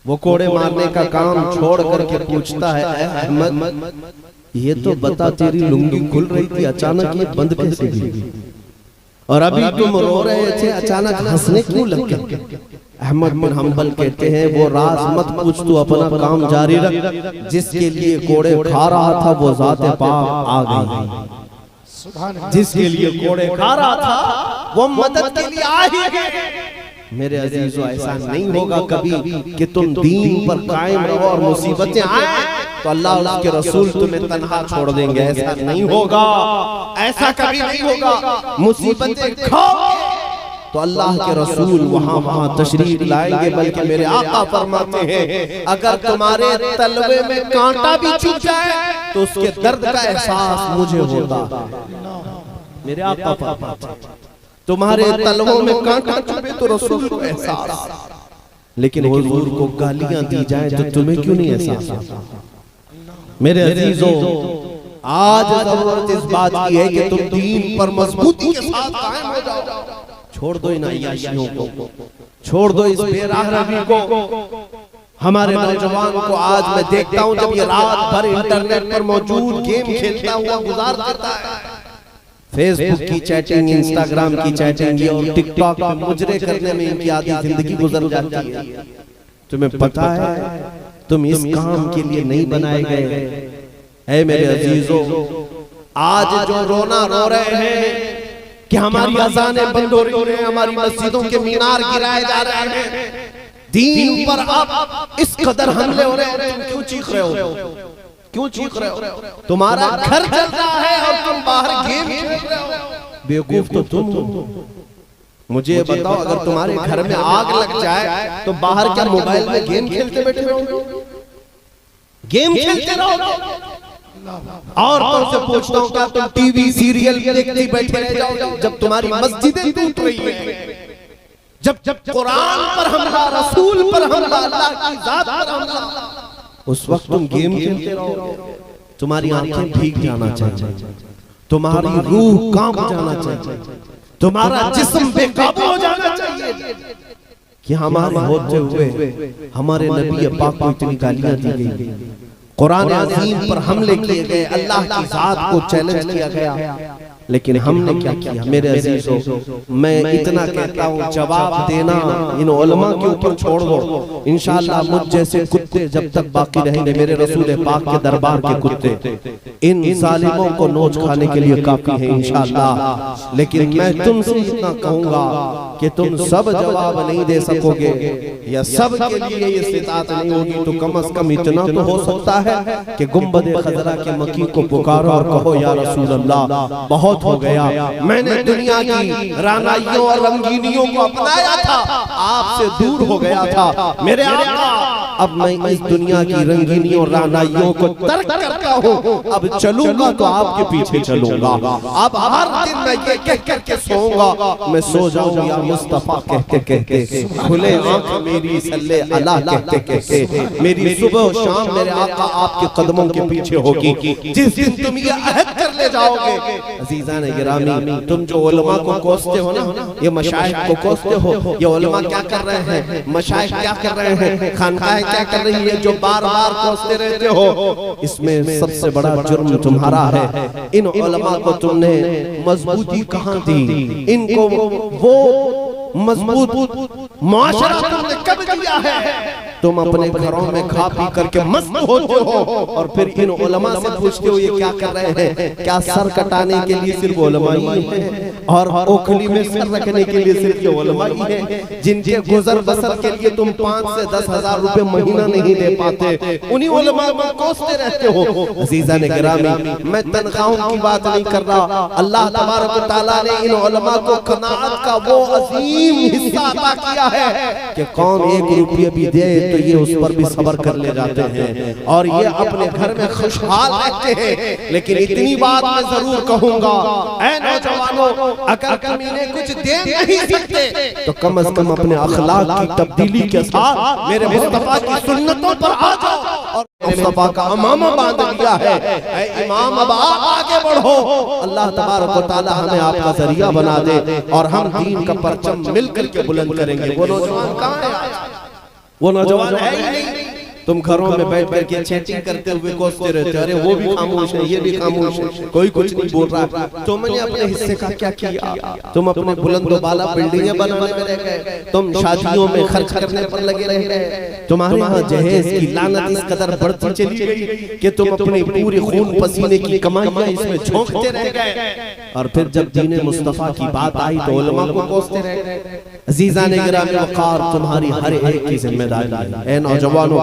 वो कोड़े मारने का काम छोड़ करके पूछता है, अहमद ये तो बता, तेरी लुंगी खुल रही थी, अचानक ये बंद कैसे हुई, और अभी तुम रो रहे थे, अचानक हंसने क्यों लग गए? अहमद बिन हंबल कहते हैं वो राज मत पूछ, तू अपना काम जारी रख। जिसके लिए कोड़े खा रहा था वो ज़ाते पाक आ गई, जिसके लिए कोड़े खा रहा था वो मदद के लिए आ ही गए। मेरे अजीजों, ऐसा नहीं होगा कभी कि तुम दीन पर कायम रहो और मुसीबतें आए तो अल्लाह और उसके रसूल तुम्हें तन्हा छोड़ देंगे, ऐसा नहीं होगा, ऐसा कभी नहीं होगा। मुसीबतें खाओ तो अल्लाह के रसूल वहां तशरीफ लाएंगे, बल्कि मेरे आका फरमाते हैं अगर तुम्हारे तलवे में कांटा भी चुभ जाए तो उसके दर्द का एहसास मुझे होता। मेरे आका फरमाते हैं तुम्हारे तलवों में कांटा चुभे तो रसूल को एहसास, लेकिन हुजूर को गालियां दी जाए तो तुम्हें क्यों नहीं एहसास होता? मेरे अजीजों, आज जरूरत इस बात की है कि तुम दीन पर मजबूती के साथ कायम हो जाओ। छोड़ दो इन अय्याशियों को, छोड़ दो इस बेराहमी को। हमारे नौजवान को आज मैं देखता हूं जब ये रात भर इंटरनेट पर मौजूद गेम खेलता हुआ गुजार देता है, फेसबुक की चैटिंग, इंस्टाग्राम की चैटिंग और टिकटॉक पे मुजरे करने में इनकी आधी जिंदगी गुजर जाती है। तुम्हें पता है तुम इस काम के लिए नहीं बनाए गए। ऐ मेरे अजीजों, आज जो रोना रो रहे हैं कि हमारी अज़ानें बंद हो रही हैं, हमारी मस्जिदों के मीनार गिराए जा रहे हैं, दीन पर अब इस कदर हमले हो रहे हैं, तुम क्यों चीख रहे हो? क्यों चीख रहे हो? तुम्हारा घर चल रहा है और तुम बाहर गेम खेल रहे हो। बेवकूफ तो तुम हो। मुझे बताओ, अगर तुम्हारे घर में आग लग जाए तो बाहर क्या मोबाइल में गेम खेलते बैठे रहोगे? गेम खेलते रहोगे? और तुमसे पूछता हूँ, क्या तुम टीवी सीरियल देखते बैठे रह जाओगे? जब तुम्हारी मस्जिदें टूट रही हैं, जब कुरान पर हमला, रसूल पर हमला, अल्लाह की जात पर हमला, उस वक्त तुम गेम खेलते रहोगे? तुम्हारी आंखें भीग जाना चाहिए, तुम्हारी रूह कांप जाना चाहिए, तुम्हारा जिस्म बेकाबू हो जाना चाहिए कि हमारे होते हुए हमारे नबी पाक को इतनी गालियां दी गई, कुरान अज़ीम पर हमले किए गए, अल्लाह की जात को चैलेंज किया गया, लेकिन हमने क्या किया? मेरे अजीजों, मैं इतना कहता हूँ, जवाब देना इन उलमा के ऊपर छोड़ दो। इंशाअल्लाह मुझ जैसे कुत्ते जब तक बाकी रहेंगे, मेरे रसूल पाक के दरबार के कुत्ते इन जालिमों को नोच खाने के लिए काफी है इंशाअल्लाह। लेकिन मैं तुमसे इतना कहूंगा कि तुम सब जवाब नहीं दे सकोगे या सब के लिए ये इस्तिताअत नहीं होगी, तो कम से कम इतना तो हो सकता है कि गुंबद खजरा के मकी को पुकारो और कहो, या रसूल अल्लाह बहुत हो गया, मैंने दुनिया की रानाइयों और रंगीनियों को अपनाया था, आपसे दूर हो गया था मेरे आका, अब मैं इस दुनिया की रंगीनियों और रानाइयों को तर्क करता हूँ, अब चलूंगा तो आपके पीछे चलूंगा, अब हर दिन मैं ये कह करके सोऊंगा, मैं सो जाऊंगा या मुस्तफा कहते कहते, खुले आंख मेरी सल्ले अला कहते कहते, मेरी सुबह शाम मेरे आका आपके कदमों के पीछे होगी। जिस दिन तुम ये अहद कर ले जाओगे, अजीजान गिरामी, तुम जो उलमा को कोसते हो ना, ये मशाइख को कोसते हो, ये उलमा क्या कर रहे हैं, मशाइख क्या कर रहे हैं, खानकाहें क्या कर रही है, जो बार बार कोसते रहते हो, इसमें सबसे बड़ा जुर्म तुम्हारा है। इन उलमा को तुमने मजबूती कहाँ दी? इनको वो मजबूत मुआशरा तुमने कब दिया है? तुम अपने घरों में खा पी करके मस्त होते हो और फिर इन उलमा से पूछते हो ये क्या कर रहे हैं? क्या सर कटाने के लिए सिर्फ उलमा ही है और ओखली में सर रखने के लिए सिर्फ ये उलमा ही है? जिनके गुजर बसर के लिए तुम 5 से 10 हजार रुपए महीना नहीं दे पाते, उन्हीं उलमा को कोसते रहते हो। अजीजा ने गिरामी, मैं तनख्वाहों की बात नहीं कर रहा। अल्लाह तबारक व तआला ने इन उलमा को कनाअत का वो अजीम हिस्सा अता किया है कि कौन 1 रुपया भी दे तो ये उस पर भी सब्र कर ले जाते हैं और ये अपने घर में खुशहाल रहते हैं। लेकिन इतनी बात मैं जरूर कहूंगा, ऐ नौजवानों, अगर कमीने कुछ दे नहीं सकते तो कम से कम अपने अखलाक की तब्दीली के साथ मेरे मुस्तफा की सुन्नतों पर आ जाओ। और मुस्तफा का अमामा बांध लिया है, ऐ इमाम अब आप आगे बढ़ो। अल्लाह तबारक व तआला हमें आपका जरिया बना दे और हम दीन का परचम मिलकर के बुलंद करेंगे। वो नौजवान कहाँ है आज? वो नौजवान है ही नहीं। तुम घरों में बैठ करके चैटिंग करते हुए कोसते रहते हो, अरे वो भी खामोश है, ये भी खामोश है, कोई कुछ नहीं बोल रहा। तुमने अपने हिस्से का क्या किया? तुम अपने बुलंद बाला बिल्डिंगें बनाने में रह गए, तुम शादियों में खर्च करने पर लगे रह गए, तुम्हारे यहाँ जहेज की लानत इस कदर बढ़ती चली गई कि तुम अपनी पूरी खून पसीने की कमाइयां इसमें झोंकते रह गए। और फिर जब दीन मुस्तफा की बात आई तो उलमा को कोसते रह गए। अजीजा ने गिरामी वक़ार, तुम्हारी हर एक की जिम्मेदारी है। ऐ नौजवानों,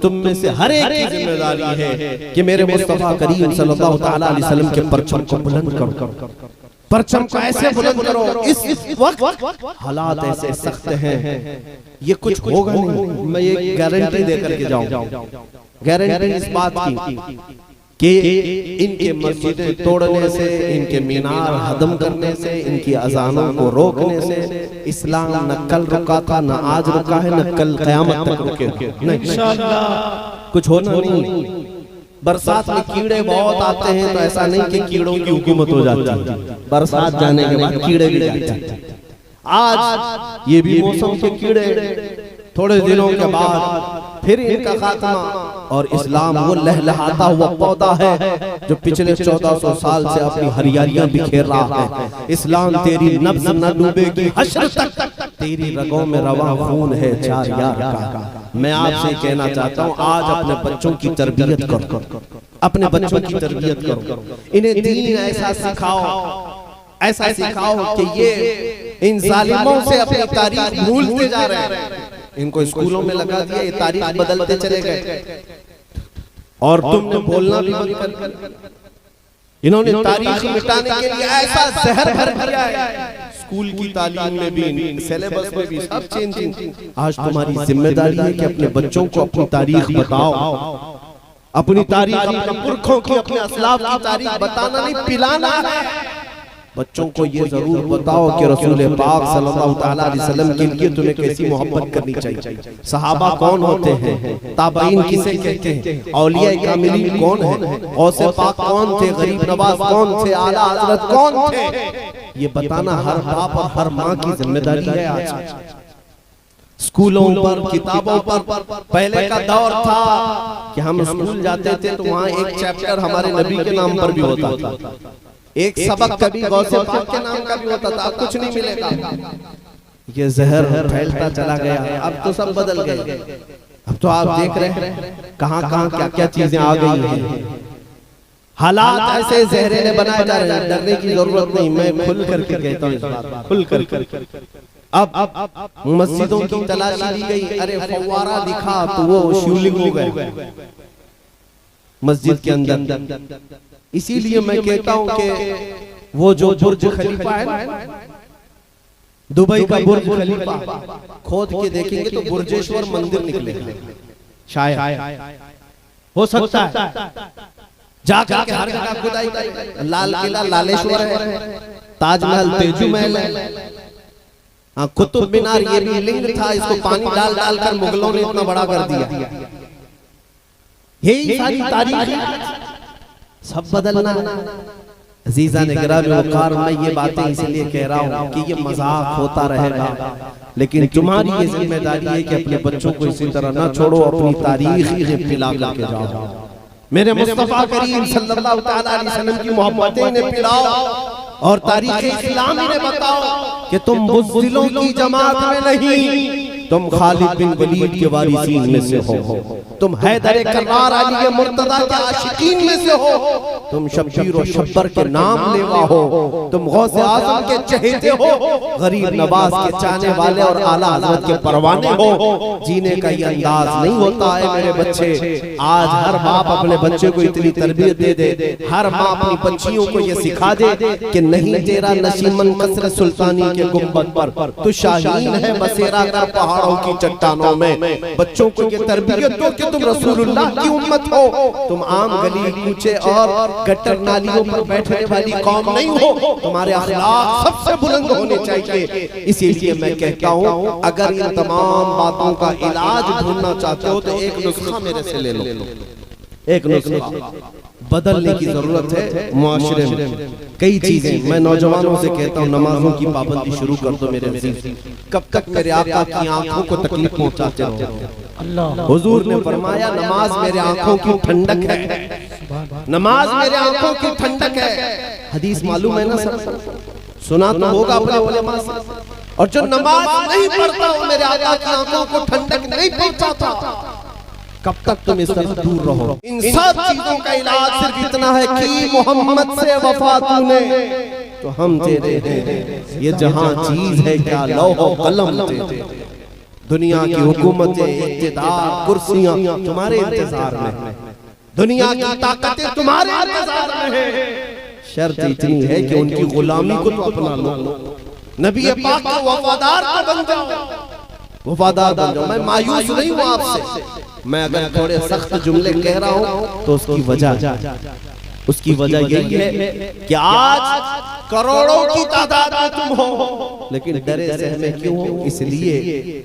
तुम में से हर एक की जिम्मेदारी है कि मेरे मुस्तफा करीम सल्लल्लाहु तआला अलैहि वसल्लम के परचम को बुलंद करो। परचम को ऐसे बुलंद करो, इस वक्त हालात ऐसे सख्त हैं, ये कुछ होगा नहीं। मैं ये गारंटी दे करके जाऊं, गारंटी इस बात की कि इनके मस्जिदें तोड़ने से, इनके मीनार हदम करने से, इनकी अजानों को रोकने से इस्लाम न कल रुका था, न आज रुका है, न कल क़यामत तक रुके नहीं। इंशाअल्लाह कुछ होना नहीं। बरसात में कीड़े बहुत आते हैं तो ऐसा नहीं कि कीड़ों की हुकूमत हो जाती है, बरसात जाने के बाद कीड़े भी जाते हैं। आज ये भी मौसम के कीड़े, थोड़े दिनों के बाद फिर इनका खात्मा। और इस्लाम वो लहलहाता हुआ पौधा है जो पिछले 1400 साल से अपनी हरियालियां बिखेर रहा है। इस्लाम तेरी नब्ज न डूबेगी हश्र तक, तेरी रगों में रवा खून है चार यार का। मैं आपसे कहना चाहता हूँ, आज अपने बच्चों की तरबियत करो, अपने बच्चों की तरबियत करो, इन्हें दीन ऐसा सिखाओ, ऐसा सिखाओ कि ये इन जालिमों से अपनी तारीख भूलते जा रहे हैं। इनको स्कूलों में लगा दिया, ये तारीख बदलते चले गए और तुमने बोलना भी बंद कर दिया। इन्होंने तारीख मिटाने के लिए ऐसा जहर भर दिया है, स्कूल की तालीम में भी, सिलेबस में भी, सब चेंजिंग। आज तुम्हारी जिम्मेदारी है कि अपने बच्चों को अपनी तारीख बताओ, अपनी तारीख, अपने पुरखों की, अपने असलाफ की तारीख बताना नहीं, पिलाना है। बच्चों को ये जरूर बताओ कि रसूल पाक सल्लल्लाहु तआला अलैहि वसल्लम के लिए तुम्हें कैसी मोहब्बत करनी चाहिए। सहाबा कौन होते हैं, ताबईन किसे कहते हैं, औलिया कामिलीन कौन है, औसे पाक कौन थे, गरीब नवाज कौन थे, आला हजरत कौन थे, ये बताना हर बाप और हर माँ की जिम्मेदारी है। आज स्कूलों पर, किताबों पर, पहले का दौर था कि हम स्कूल जाते थे तो वहाँ एक चैप्टर हमारे नबी के नाम पर भी होता था, एक सबक कभी गौसे पाक के नाम का भी होता था। कुछ नहीं मिलेगा, ये जहर फैलता चला गया। अब तो सब बदल गए, अब तो आप देख रहे हैं कहाँ कहाँ क्या क्या चीजें आ गई हैं। हालात ऐसे जहरीले बनाए जा रहे हैं, डरने की जरूरत नहीं। मैं खुल करके कहता हूँ इस बात, खुल कर। अब मस्जिदों की तलाशी ली गई, अरे फव्वारा दिखा तो वो शिवलिंग हो गए मस्जिद के अंदर। इसीलिए मैं कहता हूं कि वो जो बुर्ज खलीफा है, दुबई का बुर्ज खलीफा, खोद के देखेंगे तो बुर्जेश्वर मंदिर निकलेगा, शायद हो सकता है। जाकर के हर जगह खुदाई, लाल किला लालेश्वर है, ताजमहल तेजू महल है, हाँ कुतुब मीनार ये भी लिंग था, इसको पानी डाल डाल कर मुगलों ने इतना बड़ा कर दिया। यही सारी तारीख सब बदलना। अजीजा ने गिरामी वक़ार, मैं ये बातें इसलिए कह रहा हूँ कि ये मजाक होता रहेगा, लेकिन तुम्हारी ये जिम्मेदारी है कि अपने बच्चों को इसी तरह ना छोड़ो, अपनी तारीख पिला करके जाओ। मेरे मुस्तफा करीम सल्लल्लाहु तआला अलैहि वसल्लम की मोहब्बतें ने पिलाओ और तारीख इस्लाम ने बताओ कि तुम बुज़दिलों की जमात में नहीं, तुम खालिद बिन वलीद के वारिसीन में से हो, तुम हैदर कर्रार अली मुर्तजा के आशिकीन में से हो, तुम शब्बीर और शब्बर के नाम लेवा हो, तुम गौसे आजम के चहेते हो, गरीब नवाज के चाहने वाले और आला हज़रत के परवाने हो। जीने का ये अंदाज नहीं होता है मेरे बच्चे। आज हर बाप अपने बच्चे को इतनी तरबियत दे दे, हर माँ अपनी बच्चियों को ये सिखा दे कि नहीं तेरा नशीमन कसर सुल्तानी के गुंबद पर, तू शाहीन है बसेरा कर पहाड़ों की चट्टानों में। बच्चों को ये तरबियत दो कि तुम रसूलुल्लाह की उम्मत हो, तुम आम गली कूचे और गटर नालियों पर बैठने वाली कौम नहीं हो। तुम्हारे अखलाक सबसे बुलंद होने चाहिए। इसीलिए मैं कहता हूँ अगर इन तमाम बातों का इलाज ढूंढना चाहते हो तो एक नुस्खा मेरे से ले लो। एक नुस्खा बदलने की जरूरत है मुआशरे में। कई चीजें मैं नौजवानों से कहता हूँ, नमाजों की पाबंदी शुरू कर दो मेरे अजीज। कब तक मेरे आका की आंखों को तकलीफ पहुंचाते रहो? हुजूर ने फरमाया नमाज मेरे आंखों की ठंडक है, नमाज मेरे आंखों की ठंडक है। हदीस मालूम है ना सर? सुना तो होगा अपने उलेमा से। और जो नमाज नहीं पढ़ता वो मेरे आका की आंखों को ठंडक नहीं पहुंचाता। कब तक तुम इस तरह दूर रहो? इन सब चीजों का इलाज सिर्फ इतना है कि मोहम्मद से वफा तूने तो हम तेरे हैं। ये जहां चीज है क्या लौह कलम तेरे, दुनिया की हुकूमतें, इक़्तिदार, कुर्सियां तुम्हारे इंतजार में, दुनिया की ताकतें तुम्हारे इंतजार में है। शर्त इतनी है कि उनकी गुलामी को तो अपना लो। नबी पाक के वफादार तो बन जाओ, वफादार बन जाओ। मैं मायूस नहीं हूं आपसे। मैं अगर थोड़े सख्त जुमले कह रहा हूं तो उसकी वजह यही है कि आज करोड़ों की तादाद में तुम हो, लेकिन डरे सहमे क्यों हो? इसलिए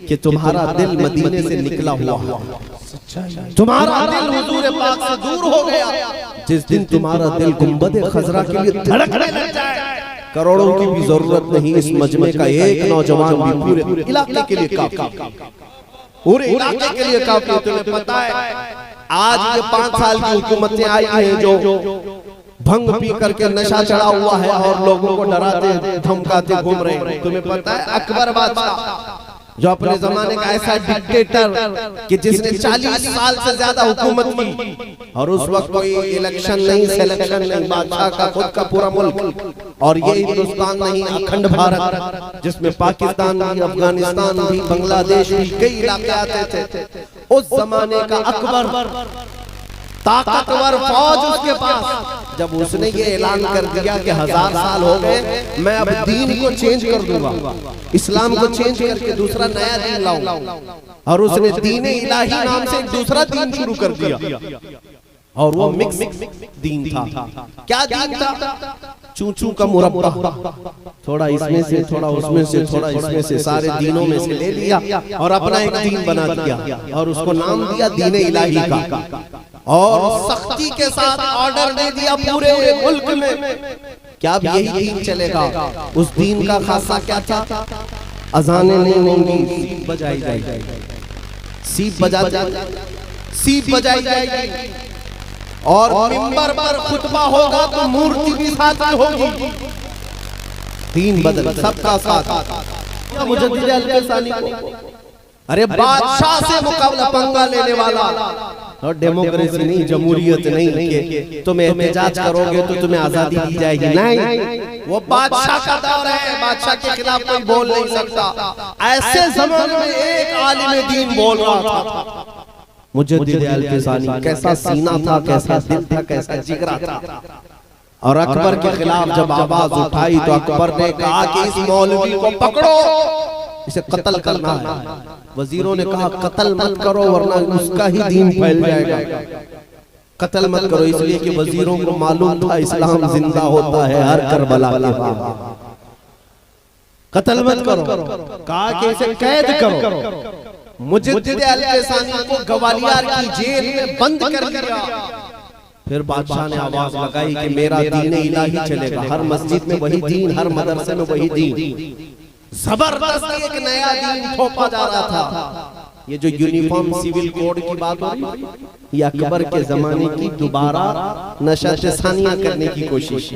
कि तुम्हारा दिल मदीने से निकला हुआ है, तुम्हारा दिल हुजूर पाक से दूर हो गया। जिस दिन तुम्हारा दिल गुंबद खजरा के लिए धड़कने लग जाए, करोड़ों की भी जरूरत नहीं, इस मजमे का एक नौजवान भी पूरे इलाके के लिए काफी, पूरे इलाके के लिए काफी। तुम्हें पता है आज ये 5 साल की हुकूमतें आई हैं जो भंग पी करके नशा चढ़ा हुआ है और लोगों को डराते धमकाते घूम रहे हैं। तुम्हें पता है अकबर बादशाह जो अपने जमाने का ऐसा डिक्टेटर कि जिसने 40 साल से ज्यादा हुकूमत की और उस वक्त कोई इलेक्शन नहीं, सिलेक्शन नहीं, बादशाह का खुद का पूरा मुल्क। और ये हिंदुस्तान नहीं, अखंड भारत जिसमें पाकिस्तान भी, अफगानिस्तान भी, बांग्लादेश भी, कई इलाके आते थे। उस जमाने का अकबर ताकतवर फौज उसके पास, जब उसने ये ऐलान कर दिया कि 1000 साल हो गए, मैं अब दीन को चेंज कर दूंगा, इस्लाम को चेंज करके दूसरा नया दीन लाऊंगा। और उसने दीन इलाही नाम से एक दूसरा दीन शुरू कर दिया और वो मिक्स दीन था। क्या दीन था? चूचू का मुरब्बा, थोड़ा इसमें से थोड़ा उसमें से थोड़ा इसमें से, सारे दीनों में से ले लिया और अपना एक दीन बना दिया और उसको नाम दिया दीन इलाही का। और सख्ती के साथ ऑर्डर दे दिया पूरे मुल्क में क्या अब यही दीन चलेगा। उस दीन का खासा क्या था? अजानें नहीं होंगी, सीप बजाई जाएगी, सीप बजाई जाएगी और मिंबर पर खुतबा होगा तो मूर्ति भी साथ में होगी। दीन बदल सबका साथ। मुजद्दिद अल-क़सानी को अरे बादशाह से मुकाबला पंगा लेने वाला, और डेमोक्रेसी नहीं, जमहूरियत नहीं कि तुम एहतजाज करोगे तो तुम्हें आजादी दी जाएगी, नहीं। वो बादशाह का दौर है, बादशाह के खिलाफ कोई बोल नहीं सकता। ऐसे जमाने में एक आलिम दीन बोल रहा था, मुजद्दिद अल-क़सानी। कैसा सीना था, कैसा दिल था, कैसा जिगरा था। और अकबर के खिलाफ जब आवाज उठाई तो अकबर ने कहा कि इस मौलवी को पकड़ो, इसे कत्ल करना है। वजीरों ने कहा कत्ल मत करो वरना उसका ही दीन फैल जाएगा, कत्ल मत करो। इसलिए कि वजीरों को मालूम था इस्लाम जिंदा होता है हर करबला के बाद। कत्ल मत करो, कहा कि इसे कैद करो। मुजद्दिद अल-क़सानी को ग्वालियर की जेल में बंद कर दिया। फिर बादशाह ने आवाज लगाई कि मेरा दीन इलाही चलेगा, हर मस्जिद में वही दीन, हर मदरसे में वही दीन। जबरदस्त एक नया दीन थोपा जा रहा था। ये जो यूनिफॉर्म सिविल कोड की बात हो रही, ये अकबर के जमाने की दोबारा नशात सानिया करने की कोशिश।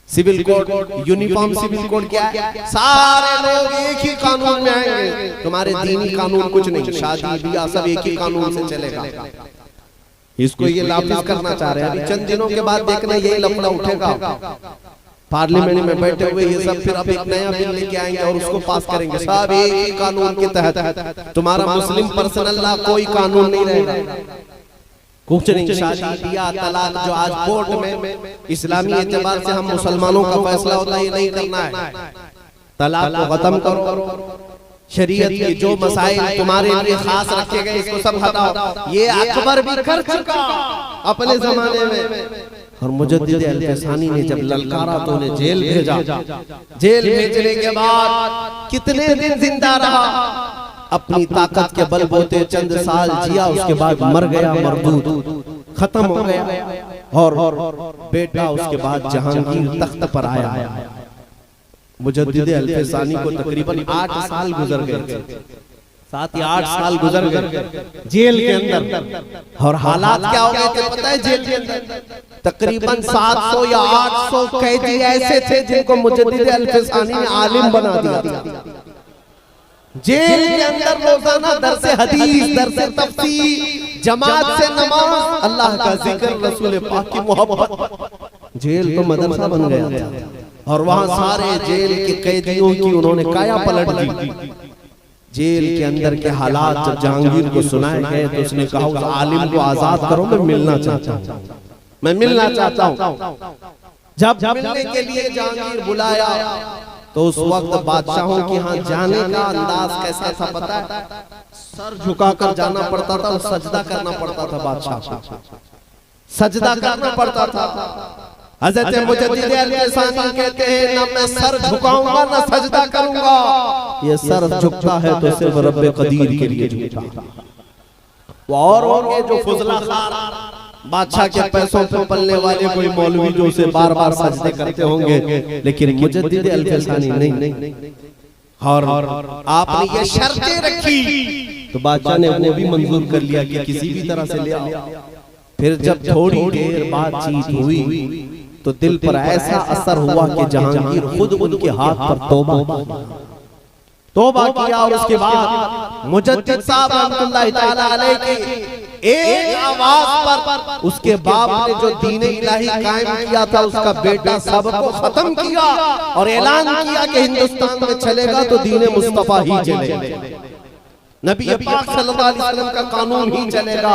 Civil code, uniform civil code क्या है? सारे लोग एक ही कानून में आएंगे, तुम्हारे दीनी कानून कुछ नहीं, शादी ब्याह सब एक ही कानून से चलेगा। इसको ये लापिस करना चाह रहे हैं। अभी चंद दिनों के बाद देखना यही लफड़ा उठेगा पार्लियामेंट में बैठे हुए ये सब, फिर अब एक नया बिल लेके आएंगे और उसको पास करेंगे सब एक ही कानून के तहत। तुम्हारा मुस्लिम पर्सनल लॉ कोई कानून नहीं रहेगा, कुछ नहीं। शादी ब्याह तलाक जो आज कोर्ट में इस्लामी एतबार से हम मुसलमानों का फैसला होता है, ये नहीं करना है। तलाक को खत्म करो, शरीयत के जो मसाइल तुम्हारे लिए खास रखे गए इसको सब हटाओ। ये अकबर भी कर चुका अपने जमाने में। और मुजद्दिद अल-फसानी ने जब ललकारा तो उन्हें जेल भेजा। जेल भेजने के बाद कितने दिन जिंदा रहा, अपनी ताकत के बलबूते चंद साल जिया, उसके बाद मर गया, मरदूद खत्म हो गया। और बेटा उसके बाद जहांगीर तख्त पर आया। मुजद्दिद अल-फसानी को तकरीबन 8 साल गुजर गए, 7 या 8 साल गुजर गए जेल के अंदर। और हालात क्या हो गए थे पता है? जेल के अंदर तकरीबन 700 या 800 कैदी ऐसे थे जिनको मुजद्दिद अल-फसानी ने आलिम बना दिया था। जेल के अंदर रोजाना दरसे हदीस, दरसे तफसीर, जमात से नमाज, अल्लाह का जिक्र, रसूल पाक की मोहब्बत। जेल तो मदरसा बन गया था। और वहां सारे जेल के कैदियों की उन्होंने काया पलट दी। जेल के अंदर के हालात जब जहांगीर को सुनाए गए तो उसने कहा उस आलिम को आजाद करो, मैं मिलना चाहता हूँ, मैं मिलना चाहता हूँ। जब मिलने के लिए जहांगीर बुलाया तो उस वक्त बादशाहों के यहाँ जाने का अंदाज कैसा था पता है? सर झुकाकर जाना पड़ता था, सजदा करना पड़ता था, बादशाह को सजदा करना पड़ता था। हज़रत मुजद्दिद अल-फसानी कहते हैं ना मैं सर झुकाऊंगा ना सजदा करूंगा, ये सर झुकता है तो सिर्फ रब्बे कदीर के लिए झुकता। वो और होंगे जो फुजला खार बादशाह के पैसों पे पलने वाले कोई मौलवी जो उसे बार बार सजदे करते होंगे, लेकिन मुजद्दिद अल-फसानी नहीं। और आपने ये शर्तें रखी तो बादशाह ने वो भी मंजूर कर लिया कि किसी भी तरह से ले आओ। फिर जब थोड़ी देर बातचीत हुई तो दिल पर ऐसा असर हुआ कि जहांगीर खुद उनके हाथ पर तौबा किया। और उसके बाद मुजद्दिद साहब रहमतुल्लाह ताला अलैह की एक आवाज पर उसके बाप ने जो दीन इलाही कायम किया था उसका बेटा सबको खत्म किया और ऐलान किया कि हिंदुस्तान में चलेगा तो दीन मुस्तफा ही चलेगा, नबी पाक सल्लल्लाहु अलैहि वसल्लम का कानून ही चलेगा।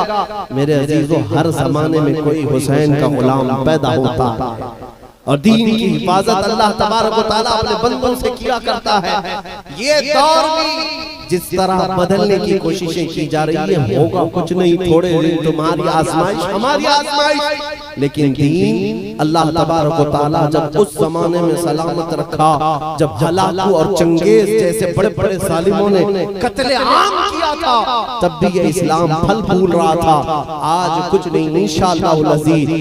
मेरे अजीजों, हर जमाने में कोई हुसैन का गुलाम पैदा होता और दीन की हिफाजत अल्लाह तबारक व तआला अपने बंदों से किया करता है। ये दौर भी जिस तरह बदलने की कोशिशें की जा रही है होगा कुछ नहीं, थोड़े दिन तुम्हारी आजमाइश हमारी आजमाइश, लेकिन दीन अल्लाह तबारक व तआला जब उस जमाने में सलामत रखा, जब हलाकू और चंगेज जैसे बड़े बड़े जालिमों ने कत्ले आम किया था, तब भी ये इस्लाम फल फूल रहा था। आज कुछ नहीं, इंशाअल्लाह अज़ीज़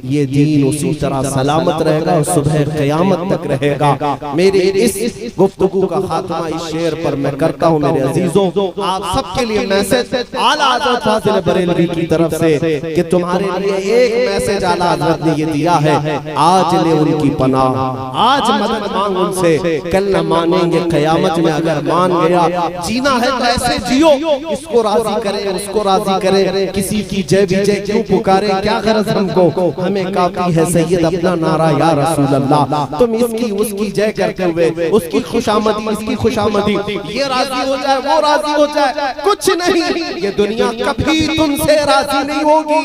ये दीन उसी तरह सलामत रहेगा और सुबह क़यामत तक रहेगा। मेरे इस गुफ्तगू का खात्मा इस शेर पर मैं करता हूँ। मेरे अजीजों, आप सबके लिए मैसेज आला हज़रत फाज़िल बरेलवी की तरफ से कि तुम्हारे लिए एक मैसेज आला हज़रत ने ये दिया है, आज ले उनकी पनाह, आज मदद मांग उनसे, कल न मानेंगे क़यामत में। अगर मान गया जीना है तो ऐसे जियो, इसको राजी करें उसको राजी करें, किसी की जय विजय क्यों पुकारे, क्या गरज हमको, हमें काफी है सैयद अपना नारा या रसूल अल्लाह। तुम इसकी उसकी जय करते हुए उसकी खुशामदी इसकी खुशामदी, ये राजी हो जाए वो राजी हो जाए, कुछ नहीं, ये दुनिया कभी तुमसे राजी नहीं होगी।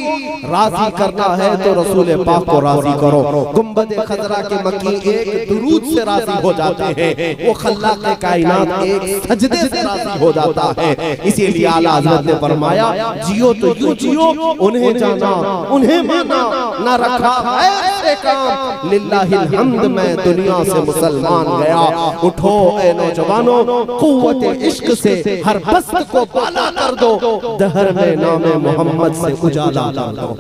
राजी करना है तो रसूल पाक को राजी करो। गुंबद खजरा के मकी एक दुरूद से राजी हो जाते हैं, वो खल्लाक कायनात एक सजदे से राजी हो जाता है। इसीलिए आला हज़रत ने फरमाया जियो तो यूं जियो, उन्हें जाना उन्हें माना, ना रखा ऐसे काम लिल्लाहिल हम्द, मैं दुनिया से मुसलमान गया। उठो ए नौजवानों, कुव्वत इश्क से हर बस्त को बाला कर दो, दहर में नाम मोहम्मद से उजाला कर दो।